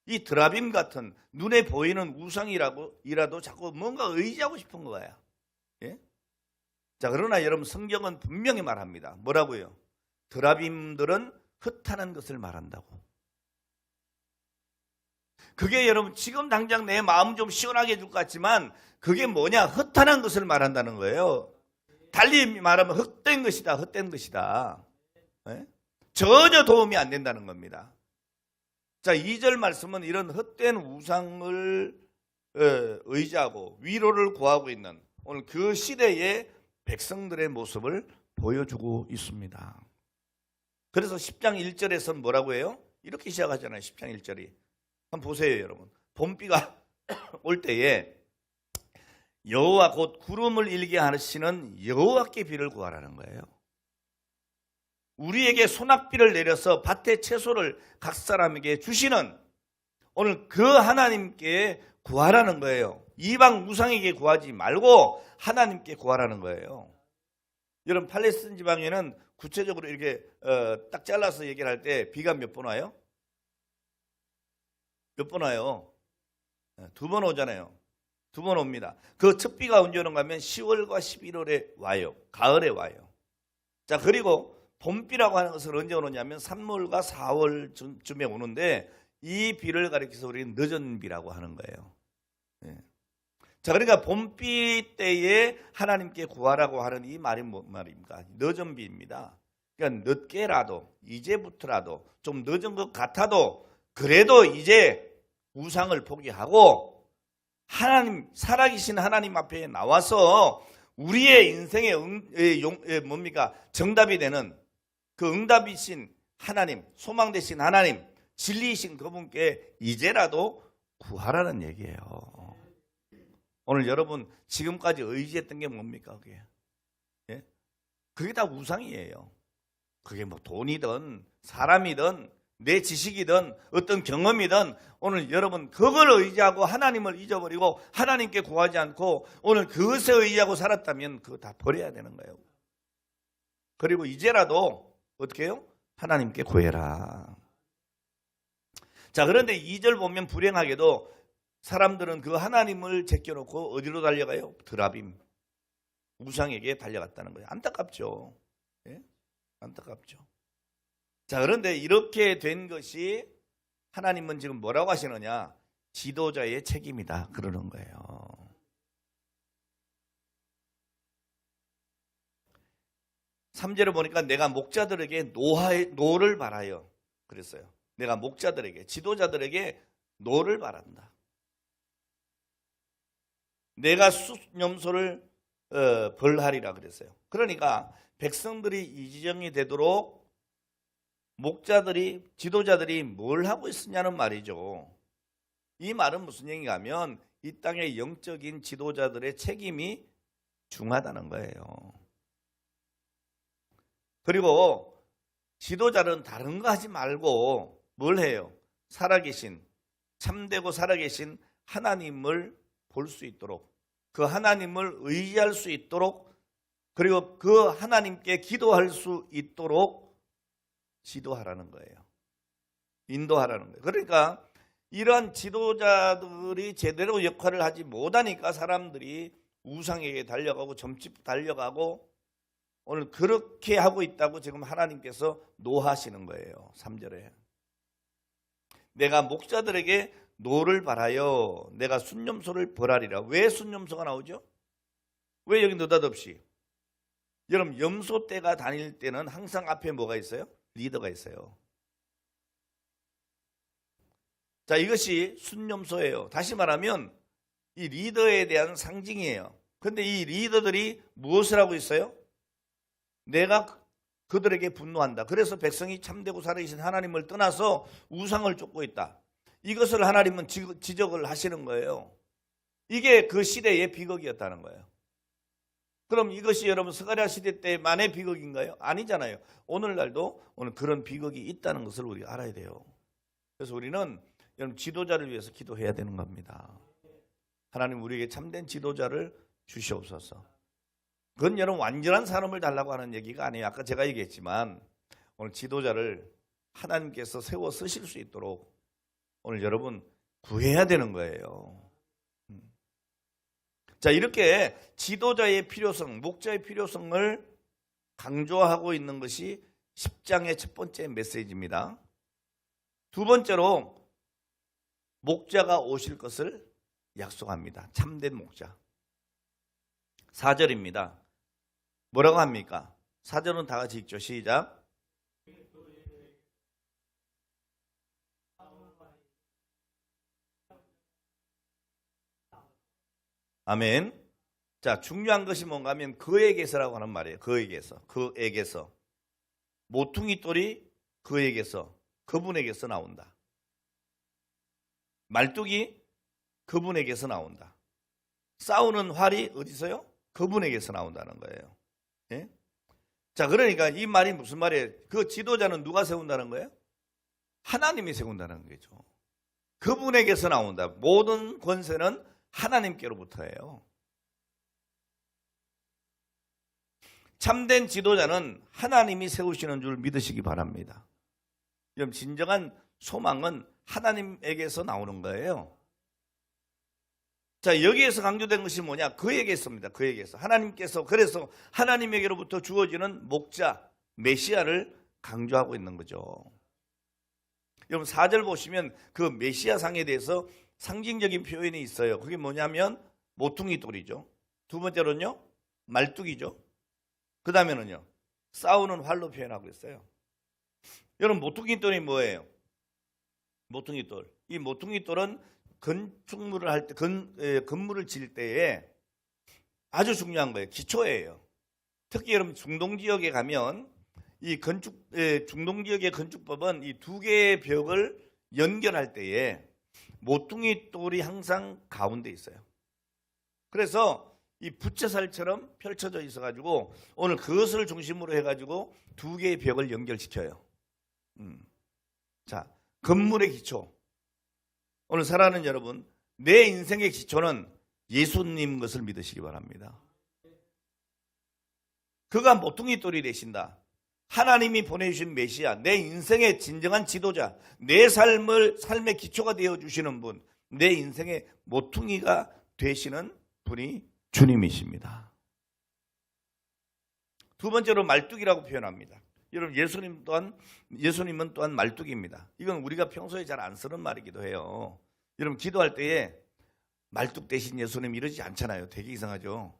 Speaker 1: 이 드라빔 같은 눈에 보이는 우상이라도 자꾸 뭔가 의지하고 싶은 거야. 예? 자, 그러나 여러분 성경은 분명히 말합니다. 뭐라고요? 드라빔들은 흩하는 것을 말한다고. 그게 여러분 지금 당장 내 마음 좀 시원하게 해줄 것 같지만 그게 뭐냐? 흩하는 것을 말한다는 거예요. 달리 말하면 헛된 것이다. 헛된 것이다. 예? 전혀 도움이 안 된다는 겁니다. 자, 2절 말씀은 이런 헛된 우상을 의지하고 위로를 구하고 있는 오늘 그 시대의 백성들의 모습을 보여주고 있습니다. 그래서 10장 1절에서는 뭐라고 해요? 이렇게 시작하잖아요. 10장 1절이. 한번 보세요, 여러분. 봄비가 올 때에 여호와 곧 구름을 일게 하시는 여호와께 비를 구하라는 거예요. 우리에게 소낙비를 내려서 밭의 채소를 각 사람에게 주시는 오늘 그 하나님께 구하라는 거예요. 이방 우상에게 구하지 말고 하나님께 구하라는 거예요. 여러분 팔레스틴 지방에는 구체적으로 이렇게 딱 잘라서 얘기를 할 때 비가 몇 번 와요? 몇 번 와요? 2번 오잖아요. 2번 옵니다. 그 첫 비가 언제 오는가 하면 10월과 11월에 와요. 가을에 와요. 자, 그리고 봄비라고 하는 것은 언제 오느냐면 3월과 4월쯤에 오는데 이 비를 가리켜서 우리는 늦은 비라고 하는 거예요. 예. 자, 그러니까 봄비 때에 하나님께 구하라고 하는 이 말이 뭔 말입니까? 늦은 비입니다. 그러니까 늦게라도 이제부터라도 좀 늦은 것 같아도 그래도 이제 우상을 포기하고 하나님 살아계신 하나님 앞에 나와서 우리의 인생의 뭡니까? 정답이 되는 그 응답이신 하나님, 소망 되신 하나님, 진리이신 그분께 이제라도 구하라는 얘기예요. 오늘 여러분 지금까지 의지했던 게 뭡니까? 그게? 예? 그게 다 우상이에요. 그게 뭐 돈이든 사람이든 내 지식이든 어떤 경험이든 오늘 여러분 그걸 의지하고 하나님을 잊어버리고 하나님께 구하지 않고 오늘 그것에 의지하고 살았다면 그거 다 버려야 되는 거예요. 그리고 이제라도 어떻게 해요? 하나님께 구해라. 자, 그런데 2절 보면 불행하게도 사람들은 그 하나님을 제껴놓고 어디로 달려가요? 드라빔, 우상에게 달려갔다는 거예요. 안타깝죠. 예? 안타깝죠. 자, 그런데 이렇게 된 것이 하나님은 지금 뭐라고 하시느냐? 지도자의 책임이다. 그러는 거예요. 3절을 보니까 내가 목자들에게 노를 바라요. 그랬어요. 내가 목자들에게, 지도자들에게 노를 바란다. 내가 숫염소를 벌하리라 그랬어요. 그러니까 백성들이 이지정이 되도록 목자들이, 지도자들이 뭘 하고 있었냐는 말이죠. 이 말은 무슨 얘기가 하면 이 땅의 영적인 지도자들의 책임이 중하다는 거예요. 그리고 지도자는 다른 거 하지 말고 뭘 해요? 살아계신, 참되고 살아계신 하나님을 볼 수 있도록, 그 하나님을 의지할 수 있도록, 그리고 그 하나님께 기도할 수 있도록 지도하라는 거예요. 인도하라는 거예요. 그러니까 이러한 지도자들이 제대로 역할을 하지 못하니까 사람들이 우상에게 달려가고 점집 달려가고 오늘 그렇게 하고 있다고 지금 하나님께서 노하시는 거예요. 3절에 내가 목자들에게 노를 바라여 내가 순념소를 벌하리라. 왜 순념소가 나오죠? 왜 여기 느닷없이? 여러분 염소 떼가 다닐 때는 항상 앞에 뭐가 있어요? 리더가 있어요. 자, 이것이 순념소예요. 다시 말하면 이 리더에 대한 상징이에요. 그런데 이 리더들이 무엇을 하고 있어요? 내가 그들에게 분노한다. 그래서 백성이 참되고 살아계신 하나님을 떠나서 우상을 쫓고 있다. 이것을 하나님은 지적을 하시는 거예요. 이게 그 시대의 비극이었다는 거예요. 그럼 이것이 여러분 스가랴 시대 때만의 비극인가요? 아니잖아요. 오늘날도 오늘 그런 비극이 있다는 것을 우리가 알아야 돼요. 그래서 우리는 여러분 지도자를 위해서 기도해야 되는 겁니다. 하나님 우리에게 참된 지도자를 주시옵소서. 그건 여러분 완전한 사람을 달라고 하는 얘기가 아니에요. 아까 제가 얘기했지만 오늘 지도자를 하나님께서 세워 쓰실 수 있도록 오늘 여러분 구해야 되는 거예요. 자, 이렇게 지도자의 필요성, 목자의 필요성을 강조하고 있는 것이 10장의 첫 번째 메시지입니다. 두 번째로 목자가 오실 것을 약속합니다. 참된 목자. 4절입니다. 뭐라고 합니까? 4절은 다 같이 읽죠. 시작. 아멘. 자, 중요한 것이 뭔가 하면 그에게서라고 하는 말이에요. 그에게서. 모퉁이 돌이 그에게서, 그분에게서 나온다. 말뚝이 그분에게서 나온다. 싸우는 활이 어디서요? 그분에게서 나온다는 거예요. 예? 자, 그러니까 이 말이 무슨 말이에요? 그 지도자는 누가 세운다는 거예요? 하나님이 세운다는 거죠. 그분에게서 나온다. 모든 권세는 하나님께로부터예요. 참된 지도자는 하나님이 세우시는 줄 믿으시기 바랍니다. 그럼 진정한 소망은 하나님에게서 나오는 거예요. 자, 여기에서 강조된 것이 뭐냐? 그에게서입니다. 그에게서. 하나님께서, 그래서 하나님에게로부터 주어지는 목자, 메시아를 강조하고 있는 거죠. 여러분 4절 보시면 그 메시아상에 대해서 상징적인 표현이 있어요. 그게 뭐냐면 모퉁이 돌이죠. 두 번째로는요, 말뚝이죠. 그 다음에는요, 싸우는 활로 표현하고 있어요. 여러분 모퉁이 돌이 뭐예요? 모퉁이 돌. 이 모퉁이 돌은 건축물을 할 때, 건물을 지을 때에 아주 중요한 거예요. 기초예요. 특히 여러분 중동 지역에 가면 이 중동 지역의 건축법은 이 두 개의 벽을 연결할 때에 모퉁이 돌이 항상 가운데 있어요. 그래서 이 부채살처럼 펼쳐져 있어가지고 오늘 그것을 중심으로 해가지고 두 개의 벽을 연결시켜요. 자, 건물의 기초. 오늘 살아가는 여러분, 내 인생의 기초는 예수님 것을 믿으시기 바랍니다. 그가 모퉁이 돌이 되신다. 하나님이 보내주신 메시아, 내 인생의 진정한 지도자, 내 삶의 기초가 되어주시는 분, 내 인생의 모퉁이가 되시는 분이 주님이십니다. 두 번째로 말뚝이라고 표현합니다. 여러분 예수님은 또한 말뚝입니다. 이건 우리가 평소에 잘 안 쓰는 말이기도 해요. 여러분 기도할 때에 말뚝 대신 예수님 이러지 않잖아요. 되게 이상하죠.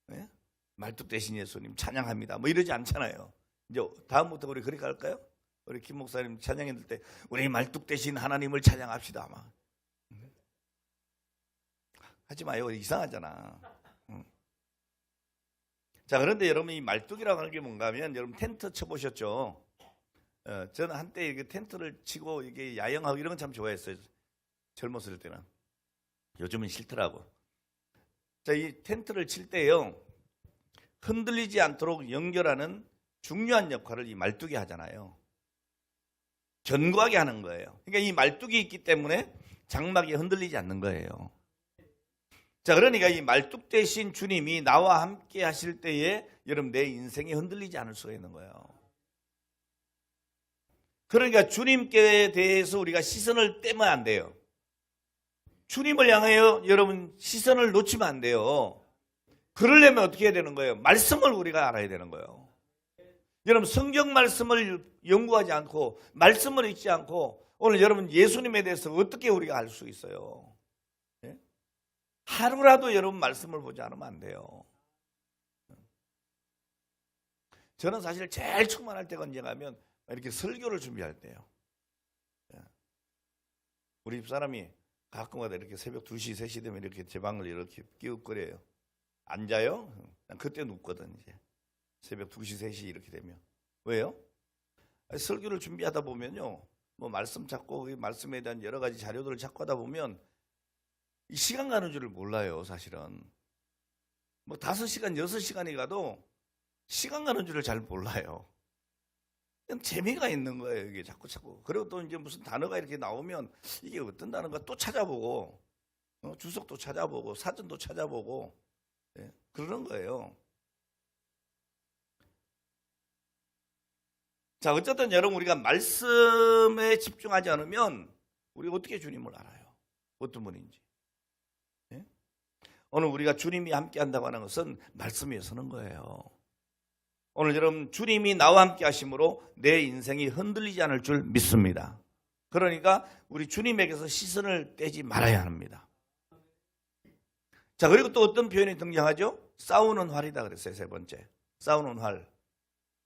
Speaker 1: 네? 말뚝 대신 예수님 찬양합니다. 뭐 이러지 않잖아요. 이제 다음부터 우리 그렇게 할까요? 우리 김 목사님 찬양해 들 때 우리 말뚝 대신 하나님을 찬양합시다. 아마 하지 마요. 이상하잖아. 자, 그런데 여러분 이 말뚝이라고 하는 게 뭔가 하면 여러분 텐트 쳐보셨죠? 저는 한때 이렇게 텐트를 치고 이게 야영하고 이런 건 참 좋아했어요. 젊었을 때는. 요즘은 싫더라고. 자, 이 텐트를 칠 때요, 흔들리지 않도록 연결하는 중요한 역할을 이 말뚝이 하잖아요. 견고하게 하는 거예요. 그러니까 이 말뚝이 있기 때문에 장막이 흔들리지 않는 거예요. 자, 그러니까 이 말뚝 대신 주님이 나와 함께 하실 때에 여러분 내 인생이 흔들리지 않을 수가 있는 거예요. 그러니까 주님께 대해서 우리가 시선을 떼면 안 돼요. 주님을 향하여 여러분 시선을 놓치면 안 돼요. 그러려면 어떻게 해야 되는 거예요? 말씀을 우리가 알아야 되는 거예요. 여러분 성경 말씀을 연구하지 않고 말씀을 읽지 않고 오늘 여러분 예수님에 대해서 어떻게 우리가 알 수 있어요? 네? 하루라도 여러분 말씀을 보지 않으면 안 돼요. 저는 사실 제일 충만할 때가 언제 가면 이렇게 설교를 준비할 때요. 우리 집사람이 가끔가다 이렇게 새벽 2시, 3시 되면 이렇게 제 방을 이렇게 끼우거려요. 앉아요? 그때 눕거든 이제. 새벽 2시, 3시 이렇게 되면. 왜요? 설교를 준비하다 보면요. 뭐 말씀 찾고 그 말씀에 대한 여러 가지 자료들을 찾고 하다 보면 이 시간 가는 줄을 몰라요, 사실은. 뭐 5시간, 6시간이 가도 시간 가는 줄을 잘 몰라요. 그냥 재미가 있는 거예요, 이게 자꾸. 그리고 또 이제 무슨 단어가 이렇게 나오면 이게 어떤 단어인가 또 찾아보고, 주석도 찾아보고, 사전도 찾아보고, 네, 그러는 거예요. 자, 어쨌든 여러분 우리가 말씀에 집중하지 않으면 우리가 어떻게 주님을 알아요? 어떤 분인지. 네? 오늘 우리가 주님이 함께 한다고 하는 것은 말씀에 서는 거예요. 오늘 여러분 주님이 나와 함께 하심으로 내 인생이 흔들리지 않을 줄 믿습니다. 그러니까 우리 주님에게서 시선을 떼지 말아야 합니다. 자, 그리고 또 어떤 표현이 등장하죠? 싸우는 활이다 그랬어요. 세 번째, 싸우는 활.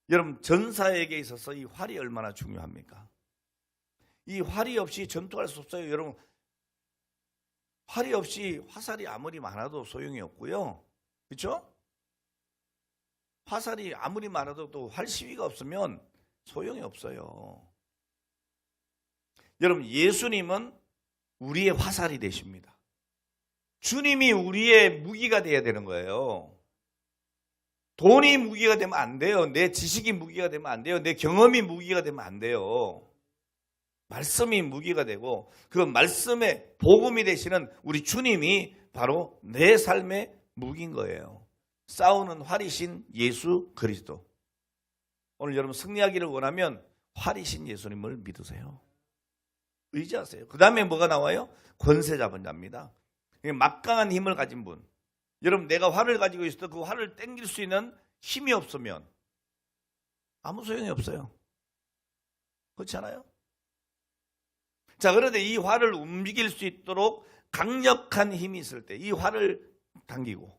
Speaker 1: 여러분 전사에게 있어서 이 활이 얼마나 중요합니까? 이 활이 없이 전투할 수 없어요. 여러분 활이 없이 화살이 아무리 많아도 소용이 없고요. 그렇죠? 화살이 아무리 많아도 또 활시위가 없으면 소용이 없어요. 여러분 예수님은 우리의 화살이 되십니다. 주님이 우리의 무기가 돼야 되는 거예요. 돈이 무기가 되면 안 돼요. 내 지식이 무기가 되면 안 돼요. 내 경험이 무기가 되면 안 돼요. 말씀이 무기가 되고 그 말씀의 복음이 되시는 우리 주님이 바로 내 삶의 무기인 거예요. 싸우는 활이신 예수 그리스도. 오늘 여러분 승리하기를 원하면 활이신 예수님을 믿으세요. 의지하세요. 그 다음에 뭐가 나와요? 권세 잡은 자입니다. 막강한 힘을 가진 분. 여러분 내가 활을 가지고 있어도 그 활을 당길 수 있는 힘이 없으면 아무 소용이 없어요. 그렇지 않아요? 자, 그런데 이 활을 움직일 수 있도록 강력한 힘이 있을 때 이 활을 당기고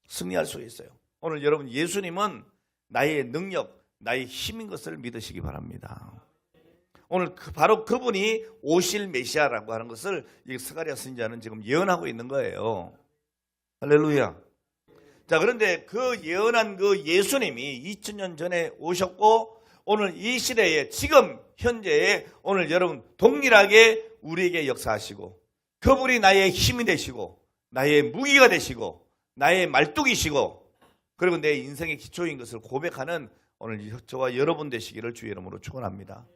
Speaker 1: 승리할 수 있어요. 오늘 여러분 예수님은 나의 능력, 나의 힘인 것을 믿으시기 바랍니다. 오늘 바로 그분이 오실 메시아라고 하는 것을 스가랴 선지자는 지금 예언하고 있는 거예요. 할렐루야. 자, 그런데 그 예언한 그 예수님이 2000년 전에 오셨고 오늘 이 시대에 지금 현재에 오늘 여러분 동일하게 우리에게 역사하시고 그분이 나의 힘이 되시고 나의 무기가 되시고 나의 말뚝이시고 그리고 내 인생의 기초인 것을 고백하는 오늘 저와 여러분 되시기를 주의 이름으로 축원합니다.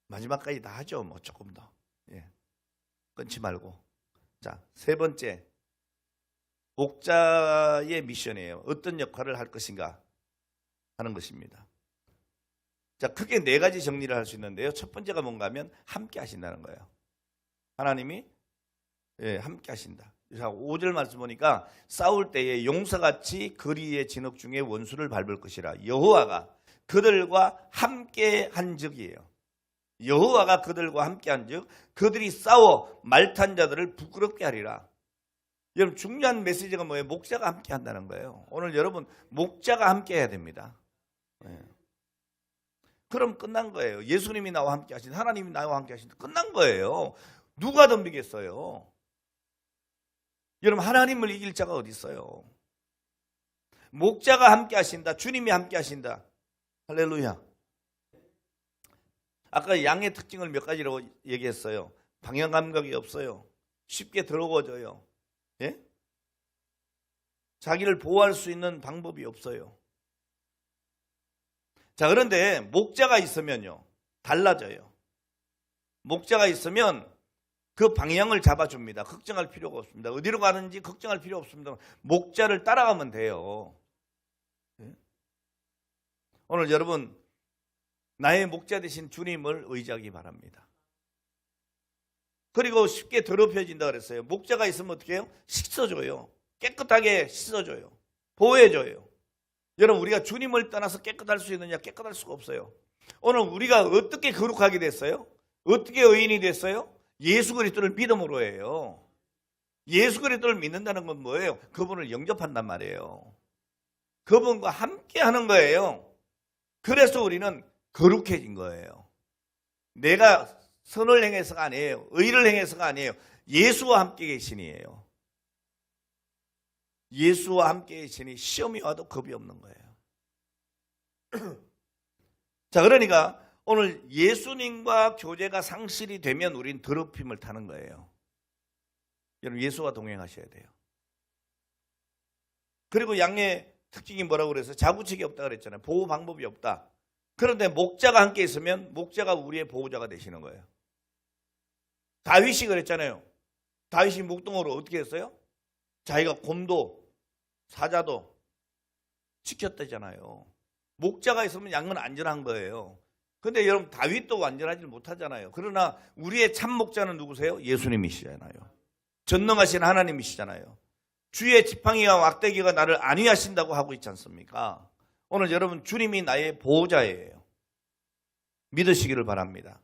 Speaker 1: 마지막까지 다 하죠. 뭐 조금 더. 예. 끊지 말고. 자, 세 번째. 목자의 미션이에요. 어떤 역할을 할 것인가 하는 것입니다. 자, 크게 네 가지 정리를 할 수 있는데요. 첫 번째가 뭔가 하면 함께 하신다는 거예요. 하나님이 함께 하신다. 자, 5절 말씀 보니까 싸울 때에 용사같이 거리의 진흙 중에 원수를 밟을 것이라. 여호와가 그들과 함께 한 적이에요. 여호와가 그들과 함께한 즉 그들이 싸워 말탄 자들을 부끄럽게 하리라. 여러분 중요한 메시지가 뭐예요? 목자가 함께 한다는 거예요. 오늘 여러분 목자가 함께 해야 됩니다. 네. 그럼 끝난 거예요. 예수님이 나와 함께 하신다. 하나님이 나와 함께 하신다. 끝난 거예요. 누가 덤비겠어요? 여러분 하나님을 이길 자가 어디 있어요? 목자가 함께 하신다. 주님이 함께 하신다. 할렐루야. 아까 양의 특징을 몇 가지로 얘기했어요. 방향 감각이 없어요. 쉽게 더러워져요. 예? 자기를 보호할 수 있는 방법이 없어요. 자, 그런데 목자가 있으면요 달라져요. 목자가 있으면 그 방향을 잡아줍니다. 걱정할 필요가 없습니다. 어디로 가는지 걱정할 필요 없습니다. 목자를 따라가면 돼요. 오늘 여러분 나의 목자 되신 주님을 의지하기 바랍니다. 그리고 쉽게 더럽혀진다 그랬어요. 목자가 있으면 어떻게 해요? 씻어줘요. 깨끗하게 씻어줘요. 보호해줘요. 여러분 우리가 주님을 떠나서 깨끗할 수 있느냐? 깨끗할 수가 없어요. 오늘 우리가 어떻게 거룩하게 됐어요? 어떻게 의인이 됐어요? 예수 그리스도를 믿음으로 해요. 예수 그리스도를 믿는다는 건 뭐예요? 그분을 영접한단 말이에요. 그분과 함께 하는 거예요. 그래서 우리는 거룩해진 거예요. 내가 선을 행해서가 아니에요. 의를 행해서가 아니에요. 예수와 함께 계시니에요. 예수와 함께 계시니 시험이 와도 겁이 없는 거예요. 자, 그러니까 오늘 예수님과 교제가 상실이 되면 우린 더럽힘을 타는 거예요. 여러분 예수와 동행하셔야 돼요. 그리고 양의 특징이 뭐라고 그래서 자부책이 없다 그랬잖아요. 보호 방법이 없다. 그런데 목자가 함께 있으면 목자가 우리의 보호자가 되시는 거예요. 다윗이 그랬잖아요. 다윗이 목동으로 어떻게 했어요? 자기가 곰도 사자도 지켰다잖아요. 목자가 있으면 양은 안전한 거예요. 근데 여러분 다윗도 완전하지 못하잖아요. 그러나 우리의 참 목자는 누구세요? 예수님이시잖아요. 전능하신 하나님이시잖아요. 주의 지팡이와 막대기가 나를 안위하신다고 하고 있지 않습니까? 오늘 여러분 주님이 나의 보호자예요. 믿으시기를 바랍니다.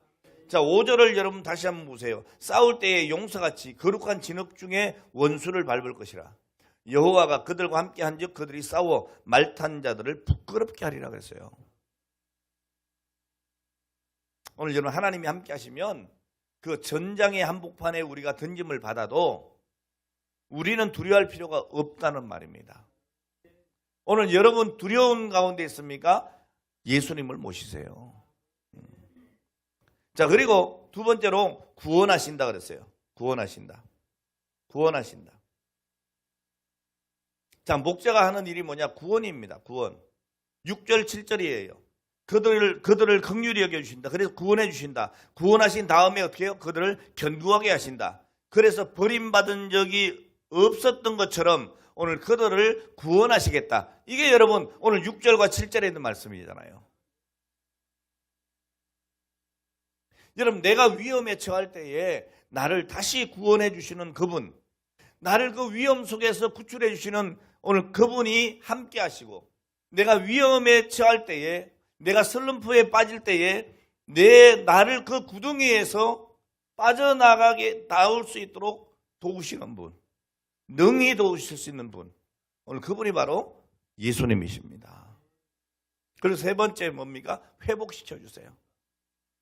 Speaker 1: 자, 5절을 여러분 다시 한번 보세요. 싸울 때에 용사같이 거룩한 진흙 중에 원수를 밟을 것이라. 여호와가 그들과 함께 한즉 그들이 싸워 말탄 자들을 부끄럽게 하리라 그랬어요. 오늘 여러분 하나님이 함께 하시면 그 전장의 한복판에 우리가 던짐을 받아도 우리는 두려워할 필요가 없다는 말입니다. 오늘 여러분 두려운 가운데 있습니까? 예수님을 모시세요. 자, 그리고 두 번째로 구원하신다 그랬어요. 구원하신다. 구원하신다. 자, 목자가 하는 일이 뭐냐? 구원입니다. 구원. 6절 7절이에요. 그들을 긍휼히 여겨주신다. 그래서 구원해 주신다. 구원하신 다음에 어떻게 해요? 그들을 견고하게 하신다. 그래서 버림받은 적이 없었던 것처럼 오늘 그들을 구원하시겠다. 이게 여러분 오늘 6절과 7절에 있는 말씀이잖아요. 여러분 내가 위험에 처할 때에 나를 다시 구원해 주시는 그분, 나를 그 위험 속에서 구출해 주시는 오늘 그분이 함께 하시고, 내가 위험에 처할 때에, 내가 슬럼프에 빠질 때에 나를 그 구덩이에서 빠져나가게 나올 수 있도록 도우시는 분, 능히 도우실 수 있는 분, 오늘 그분이 바로 예수님이십니다. 그리고 세 번째 뭡니까? 회복시켜 주세요.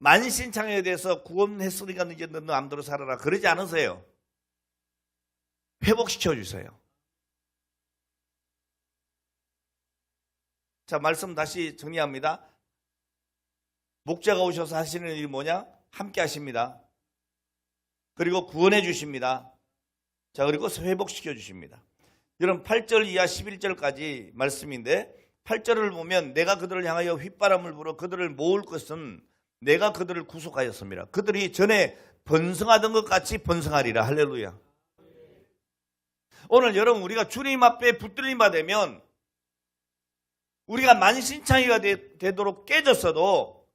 Speaker 1: 만신창에 대해서 구원했으니까 이제 너 마음대로 살아라 그러지 않으세요. 회복시켜 주세요. 자, 말씀 다시 정리합니다. 목자가 오셔서 하시는 일이 뭐냐? 함께 하십니다. 그리고 구원해 주십니다. 자, 그리고 회복시켜 주십니다. 여러분 8절 이하 11절까지 말씀인데 8절을 보면 내가 그들을 향하여 휘바람을 불어 그들을 모을 것은 내가 그들을 구속하였습니다. 그들이 전에 번성하던 것 같이 번성하리라. 할렐루야. 오늘 여러분 우리가 주님 앞에 붙들림바 되면 우리가 만신창이가 되도록 깨졌어도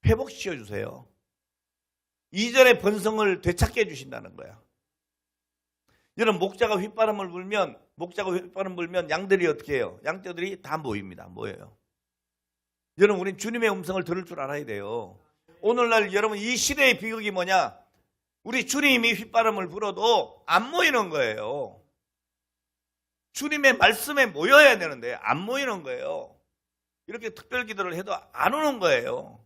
Speaker 1: 회복시켜 주세요. 이전의 번성을 되찾게 해주신다는 거야. 여러분 목자가 휘바람을 불면 양들이 어떻게 해요? 양떼들이 다 모입니다. 뭐예요? 여러분 우린 주님의 음성을 들을 줄 알아야 돼요. 오늘날 여러분 이 시대의 비극이 뭐냐? 우리 주님이 휘바람을 불어도 안 모이는 거예요. 주님의 말씀에 모여야 되는데 안 모이는 거예요. 이렇게 특별 기도를 해도 안 오는 거예요.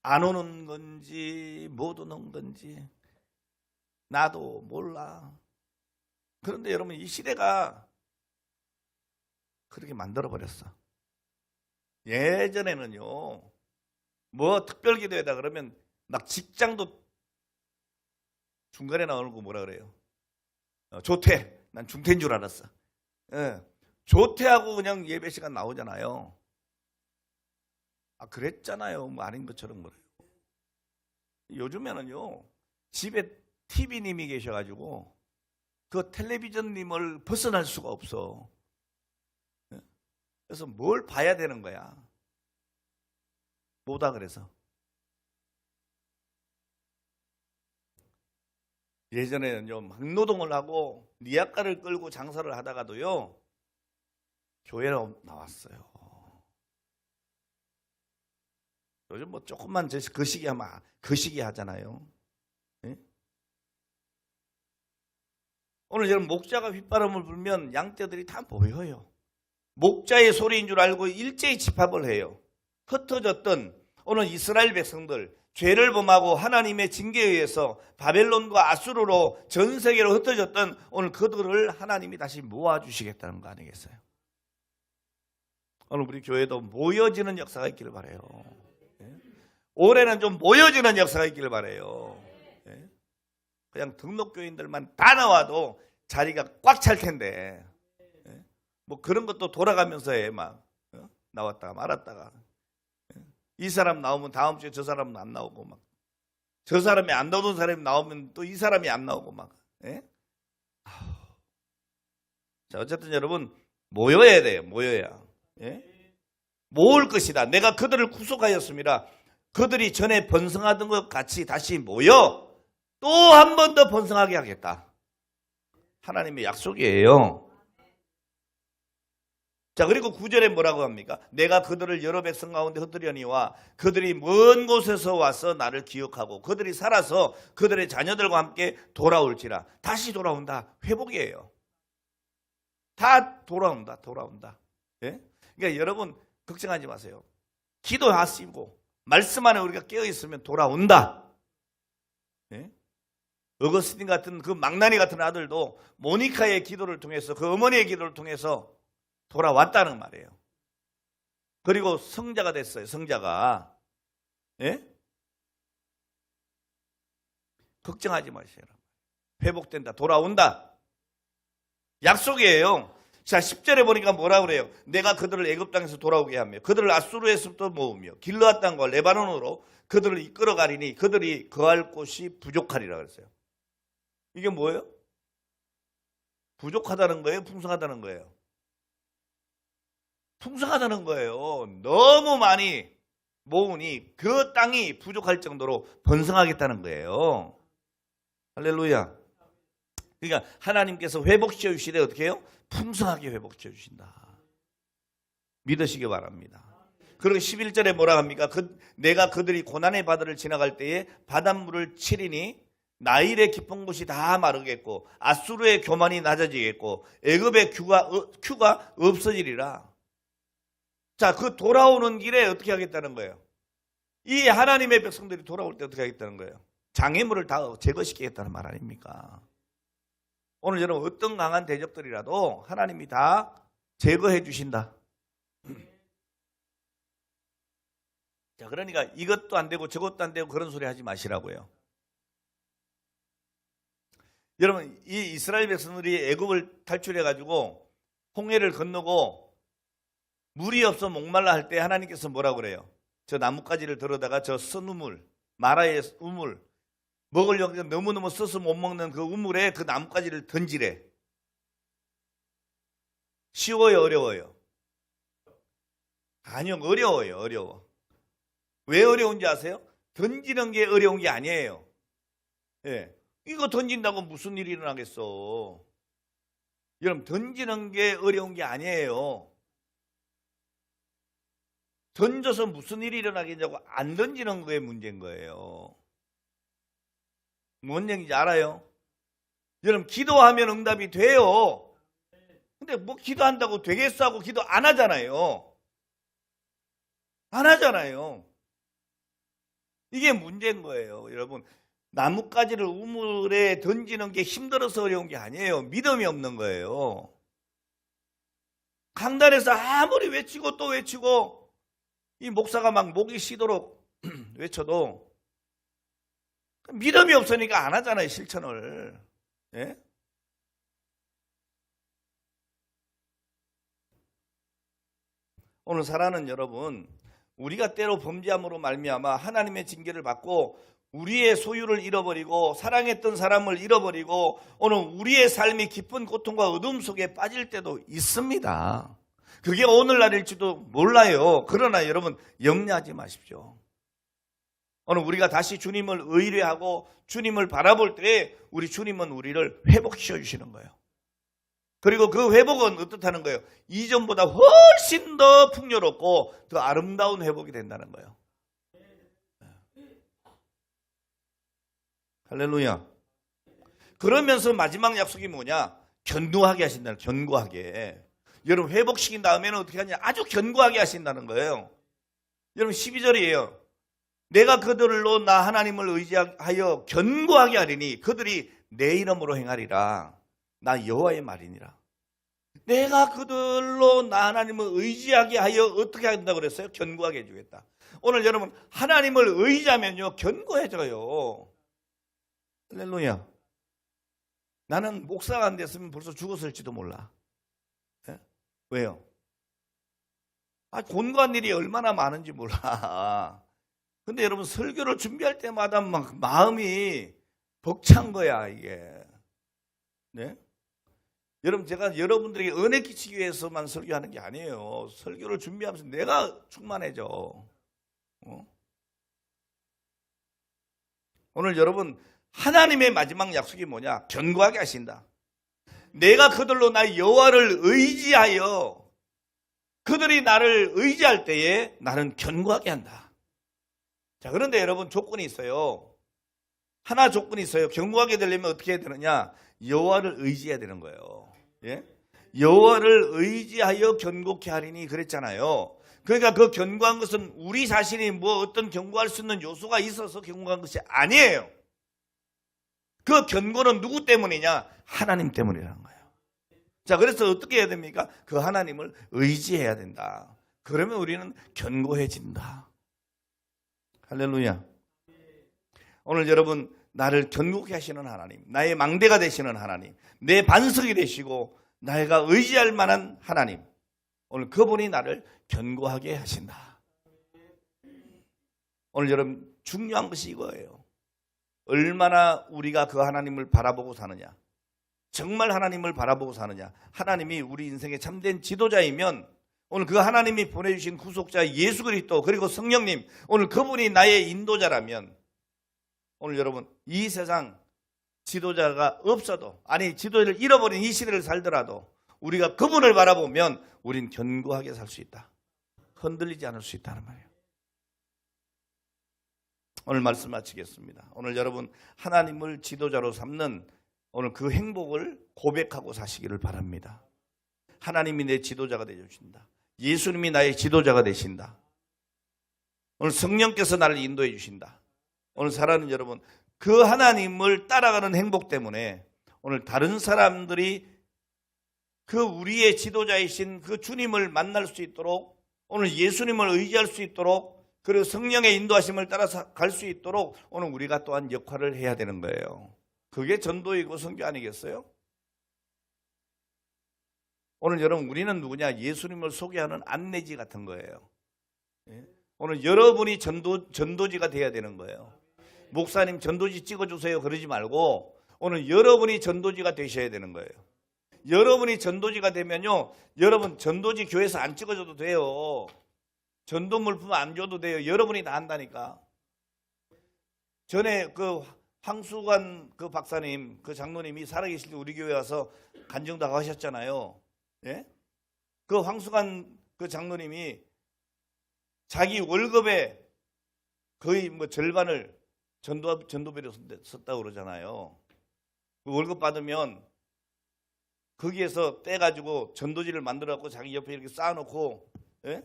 Speaker 1: 안 오는 건지 못 오는 건지 나도 몰라. 그런데 여러분 이 시대가 그렇게 만들어버렸어. 예전에는요 뭐 특별 기도에다 그러면 막 직장도 중간에 나오는 거 뭐라 그래요? 조퇴. 난 중퇴인 줄 알았어. 조퇴하고 그냥 예배 시간 나오잖아요. 그랬잖아요. 뭐 아닌 것처럼 그래요. 요즘에는요 집에 TV님이 계셔가지고 그 텔레비전님을 벗어날 수가 없어. 그래서 뭘 봐야 되는 거야. 뭐다 그래서. 예전에는요, 막노동을 하고 니아가를 끌고 장사를 하다가도요, 교회에 나왔어요. 요즘 뭐 조금만 거시기 하면 거시기 하잖아요. 네? 오늘 여러분 목자가 휘바람을 불면 양떼들이 다 모여요. 목자의 소리인 줄 알고 일제히 집합을 해요. 흩어졌던 오늘 이스라엘 백성들, 죄를 범하고 하나님의 징계에 의해서 바벨론과 아수르로 전 세계로 흩어졌던 오늘 그들을 하나님이 다시 모아주시겠다는 거 아니겠어요? 오늘 우리 교회도 모여지는 역사가 있기를 바라요. 올해는 좀 모여지는 역사가 있기를 바라요. 그냥 등록교인들만 다 나와도 자리가 꽉 찰 텐데 뭐 그런 것도 돌아가면서 해 막 나왔다가 말았다가 이 사람 나오면 다음 주에 저 사람은 안 나오고 막 저 사람이 안 나오던 사람이 나오면 또 이 사람이 안 나오고 막. 자, 어쨌든 여러분 모여야 돼요. 모여야. 모을 것이다. 내가 그들을 구속하였습니다. 그들이 전에 번성하던 것 같이 다시 모여 또 한 번 더 번성하게 하겠다. 하나님의 약속이에요. 자, 그리고 9절에 뭐라고 합니까? 내가 그들을 여러 백성 가운데 흩으려니와 그들이 먼 곳에서 와서 나를 기억하고 그들이 살아서 그들의 자녀들과 함께 돌아올지라. 다시 돌아온다. 회복이에요. 다 돌아온다. 그러니까 여러분 걱정하지 마세요. 기도하시고 말씀 안에 우리가 깨어있으면 돌아온다. 어거스틴 같은 그 망나니 같은 아들도 모니카의 기도를 통해서 그 어머니의 기도를 통해서 돌아왔다는 말이에요. 그리고 성자가 됐어요. 성자가. 걱정하지 마세요. 회복된다. 돌아온다. 약속이에요. 자, 10절에 보니까 뭐라 그래요? 내가 그들을 애굽 땅에서 돌아오게 하며 그들을 아수르에서부터 모으며 길르앗 땅과 레바논으로 그들을 이끌어 가리니 그들이 거할 곳이 부족하리라 그랬어요. 이게 뭐예요? 부족하다는 거예요? 풍성하다는 거예요? 풍성하다는 거예요. 너무 많이 모으니 그 땅이 부족할 정도로 번성하겠다는 거예요. 할렐루야. 그러니까 하나님께서 회복시켜 주시되 어떻게 해요? 풍성하게 회복시켜 주신다. 믿으시기 바랍니다. 그리고 11절에 뭐라 합니까? 내가 그들이 고난의 바다를 지나갈 때에 바닷물을 치리니 나일의 깊은 곳이 다 마르겠고 아수르의 교만이 낮아지겠고 애굽의 큐가 없어지리라. 자, 그 돌아오는 길에 어떻게 하겠다는 거예요? 이 하나님의 백성들이 돌아올 때 어떻게 하겠다는 거예요? 장애물을 다 제거시키겠다는 말 아닙니까? 오늘 여러분 어떤 강한 대적들이라도 하나님이 다 제거해 주신다. 자, 그러니까 이것도 안 되고 저것도 안 되고 그런 소리 하지 마시라고요. 여러분 이 이스라엘 백성들이 애굽을 탈출해 가지고 홍해를 건너고 물이 없어 목말라 할 때 하나님께서 뭐라고 그래요? 저 나뭇가지를 들어다가 저 쓴우물, 마라의 우물, 먹으려고 너무너무 써서 못 먹는 그 우물에 그 나뭇가지를 던지래. 쉬워요? 어려워요? 아니요, 어려워요. 어려워. 왜 어려운지 아세요? 던지는 게 어려운 게 아니에요. 이거 던진다고 무슨 일이 일어나겠어? 여러분 던지는 게 어려운 게 아니에요. 던져서 무슨 일이 일어나겠냐고 안 던지는 거에 문제인 거예요. 뭔 얘기인지 알아요? 여러분 기도하면 응답이 돼요. 근데 뭐 기도한다고 되겠어 하고 기도 안 하잖아요. 안 하잖아요. 이게 문제인 거예요. 여러분 나뭇가지를 우물에 던지는 게 힘들어서 어려운 게 아니에요. 믿음이 없는 거예요. 강단에서 아무리 외치고 또 외치고 이 목사가 막 목이 쉬도록 외쳐도 믿음이 없으니까 안 하잖아요. 실천을. 오늘 살아는 여러분 우리가 때로 범죄함으로 말미암아 하나님의 징계를 받고 우리의 소유를 잃어버리고 사랑했던 사람을 잃어버리고 오늘 우리의 삶이 깊은 고통과 어둠 속에 빠질 때도 있습니다. 그게 오늘날일지도 몰라요. 그러나 여러분 염려하지 마십시오. 오늘 우리가 다시 주님을 의뢰하고 주님을 바라볼 때 우리 주님은 우리를 회복시켜 주시는 거예요. 그리고 그 회복은 어떻다는 거예요? 이전보다 훨씬 더 풍요롭고 더 아름다운 회복이 된다는 거예요. 할렐루야. 그러면서 마지막 약속이 뭐냐? 견고하게 하신다는, 견고하게. 여러분 회복시킨 다음에는 어떻게 하냐? 아주 견고하게 하신다는 거예요. 여러분 12절이에요. 내가 그들로 나 하나님을 의지하여 견고하게 하리니 그들이 내 이름으로 행하리라. 나 여호와의 말이니라. 내가 그들로 나 하나님을 의지하게 하여 어떻게 한다고 그랬어요? 견고하게 해주겠다. 오늘 여러분 하나님을 의지하면요 견고해져요. 할렐루야. 나는 목사가 안 됐으면 벌써 죽었을지도 몰라. 네? 왜요? 곤고한 일이 얼마나 많은지 몰라. 근데 여러분 설교를 준비할 때마다 막 마음이 벅찬 거야 이게. 네? 여러분 제가 여러분들에게 은혜 끼치기 위해서만 설교하는 게 아니에요. 설교를 준비하면서 내가 충만해져. 오늘 여러분 하나님의 마지막 약속이 뭐냐? 견고하게 하신다. 내가 그들로 나 여호와를 의지하여 그들이 나를 의지할 때에 나는 견고하게 한다. 자, 그런데 여러분 조건이 있어요. 하나 조건이 있어요. 견고하게 되려면 어떻게 해야 되느냐? 여호와를 의지해야 되는 거예요. 예? 여호와를 의지하여 견고케 하리니 그랬잖아요. 그러니까 그 견고한 것은 우리 자신이 뭐 어떤 견고할 수 있는 요소가 있어서 견고한 것이 아니에요. 그 견고는 누구 때문이냐? 하나님 때문이라는 거예요. 자, 그래서 어떻게 해야 됩니까? 그 하나님을 의지해야 된다. 그러면 우리는 견고해진다. 할렐루야. 오늘 여러분 나를 견고케 하시는 하나님, 나의 망대가 되시는 하나님, 내 반석이 되시고 내가 의지할 만한 하나님, 오늘 그분이 나를 견고하게 하신다. 오늘 여러분 중요한 것이 이거예요. 얼마나 우리가 그 하나님을 바라보고 사느냐, 정말 하나님을 바라보고 사느냐. 하나님이 우리 인생의 참된 지도자이면 오늘 그 하나님이 보내주신 구속자 예수 그리스도 그리고 성령님, 오늘 그분이 나의 인도자라면 오늘 여러분 이 세상 지도자가 없어도, 아니 지도자를 잃어버린 이 시대를 살더라도 우리가 그분을 바라보면 우린 견고하게 살 수 있다. 흔들리지 않을 수 있다는 말이에요. 오늘 말씀 마치겠습니다. 오늘 여러분 하나님을 지도자로 삼는 오늘 그 행복을 고백하고 사시기를 바랍니다. 하나님이 내 지도자가 되어주신다. 예수님이 나의 지도자가 되신다. 오늘 성령께서 나를 인도해 주신다. 오늘 사랑하는 여러분, 그 하나님을 따라가는 행복 때문에 오늘 다른 사람들이 그 우리의 지도자이신 그 주님을 만날 수 있도록, 오늘 예수님을 의지할 수 있도록, 그리고 성령의 인도하심을 따라서 갈 수 있도록 오늘 우리가 또한 역할을 해야 되는 거예요. 그게 전도이고 선교 아니겠어요? 오늘 여러분 우리는 누구냐? 예수님을 소개하는 안내지 같은 거예요. 오늘 여러분이 전도지가 돼야 되는 거예요. 목사님 전도지 찍어주세요 그러지 말고 오늘 여러분이 전도지가 되셔야 되는 거예요. 여러분이 전도지가 되면요, 여러분 전도지 교회에서 안 찍어줘도 돼요. 전도 물품 안 줘도 돼요. 여러분이 다 한다니까. 전에 그 황수관 그 박사님, 그 장로님이 살아계실 때 우리 교회 와서 간증도 하셨잖아요. 예? 그 황수관 그 장로님이 자기 월급의 거의 뭐 절반을 전도비로 썼다고 그러잖아요. 그 월급 받으면 거기에서 떼가지고 전도지를 만들어갖고 자기 옆에 이렇게 쌓아놓고, 예?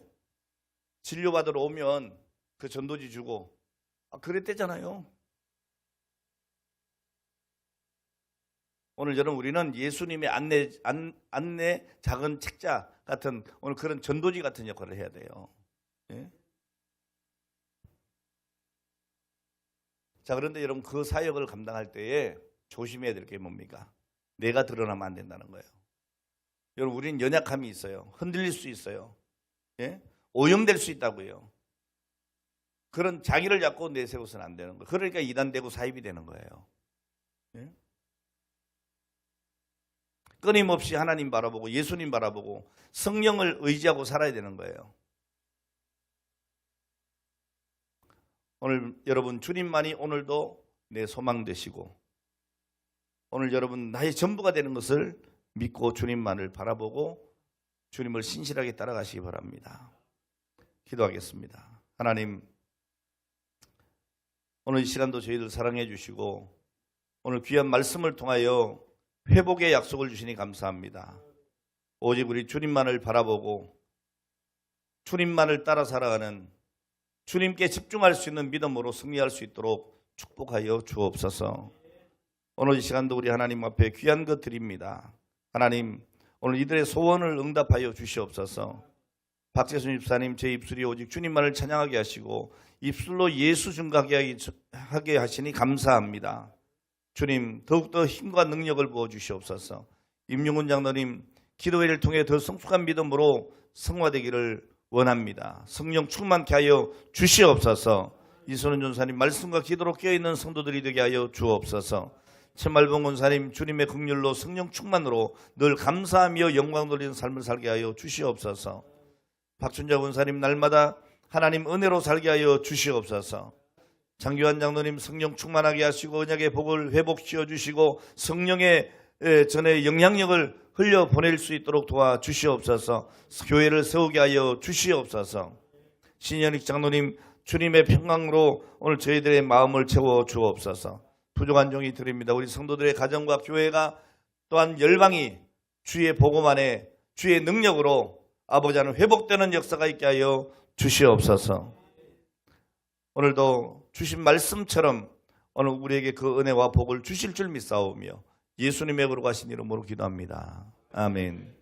Speaker 1: 진료받으러 오면 그 전도지 주고, 그랬대잖아요. 오늘 여러분 우리는 예수님의 안내 작은 책자 같은 오늘 그런 전도지 같은 역할을 해야 돼요. 예? 자, 그런데 여러분 그 사역을 감당할 때에 조심해야 될 게 뭡니까? 내가 드러나면 안 된다는 거예요. 여러분 우리는 연약함이 있어요. 흔들릴 수 있어요. 예? 오염될 수 있다고요. 그런 자기를 자꾸 내세워서는 안 되는 거예요. 그러니까 이단되고 사입이 되는 거예요. 예? 끊임없이 하나님 바라보고 예수님 바라보고 성령을 의지하고 살아야 되는 거예요. 오늘 여러분 주님만이 오늘도 내 소망 되시고 오늘 여러분 나의 전부가 되는 것을 믿고 주님만을 바라보고 주님을 신실하게 따라가시기 바랍니다. 기도하겠습니다. 하나님, 오늘 이 시간도 저희들 사랑해 주시고 오늘 귀한 말씀을 통하여 회복의 약속을 주시니 감사합니다. 오직 우리 주님만을 바라보고 주님만을 따라 살아가는 주님께 집중할 수 있는 믿음으로 승리할 수 있도록 축복하여 주옵소서. 오늘 이 시간도 우리 하나님 앞에 귀한 것 드립니다. 하나님, 오늘 이들의 소원을 응답하여 주시옵소서. 박재순 집사님, 제 입술이 오직 주님만을 찬양하게 하시고 입술로 예수 증거하게 하시니 감사합니다. 주님, 더욱더 힘과 능력을 부어주시옵소서. 임용훈 장로님, 기도회를 통해 더 성숙한 믿음으로 성화되기를 원합니다. 성령 충만케 하여 주시옵소서. 이선훈 전사님, 말씀과 기도로 깨어있는 성도들이 되게 하여 주옵소서. 최말봉 권사님, 주님의 긍휼로 성령 충만으로 늘 감사하며 영광 돌리는 삶을 살게 하여 주시옵소서. 박춘자 권사님, 날마다 하나님 은혜로 살게 하여 주시옵소서. 장교환 장로님, 성령 충만하게 하시고 언약의 복을 회복시켜 주시고 성령의 전에 영향력을 흘려 보낼 수 있도록 도와주시옵소서. 교회를 세우게 하여 주시옵소서. 신현익 장로님, 주님의 평강으로 오늘 저희들의 마음을 채워 주옵소서. 부족한 종이 드립니다. 우리 성도들의 가정과 교회가 또한 열방이 주의 복음 안에 주의 능력으로 아버지 하나님 회복되는 역사가 있게 하여 주시옵소서. 오늘도 주신 말씀처럼 오늘 우리에게 그 은혜와 복을 주실 줄 믿사오며 예수님의 거룩하신 이름으로 기도합니다. 아멘.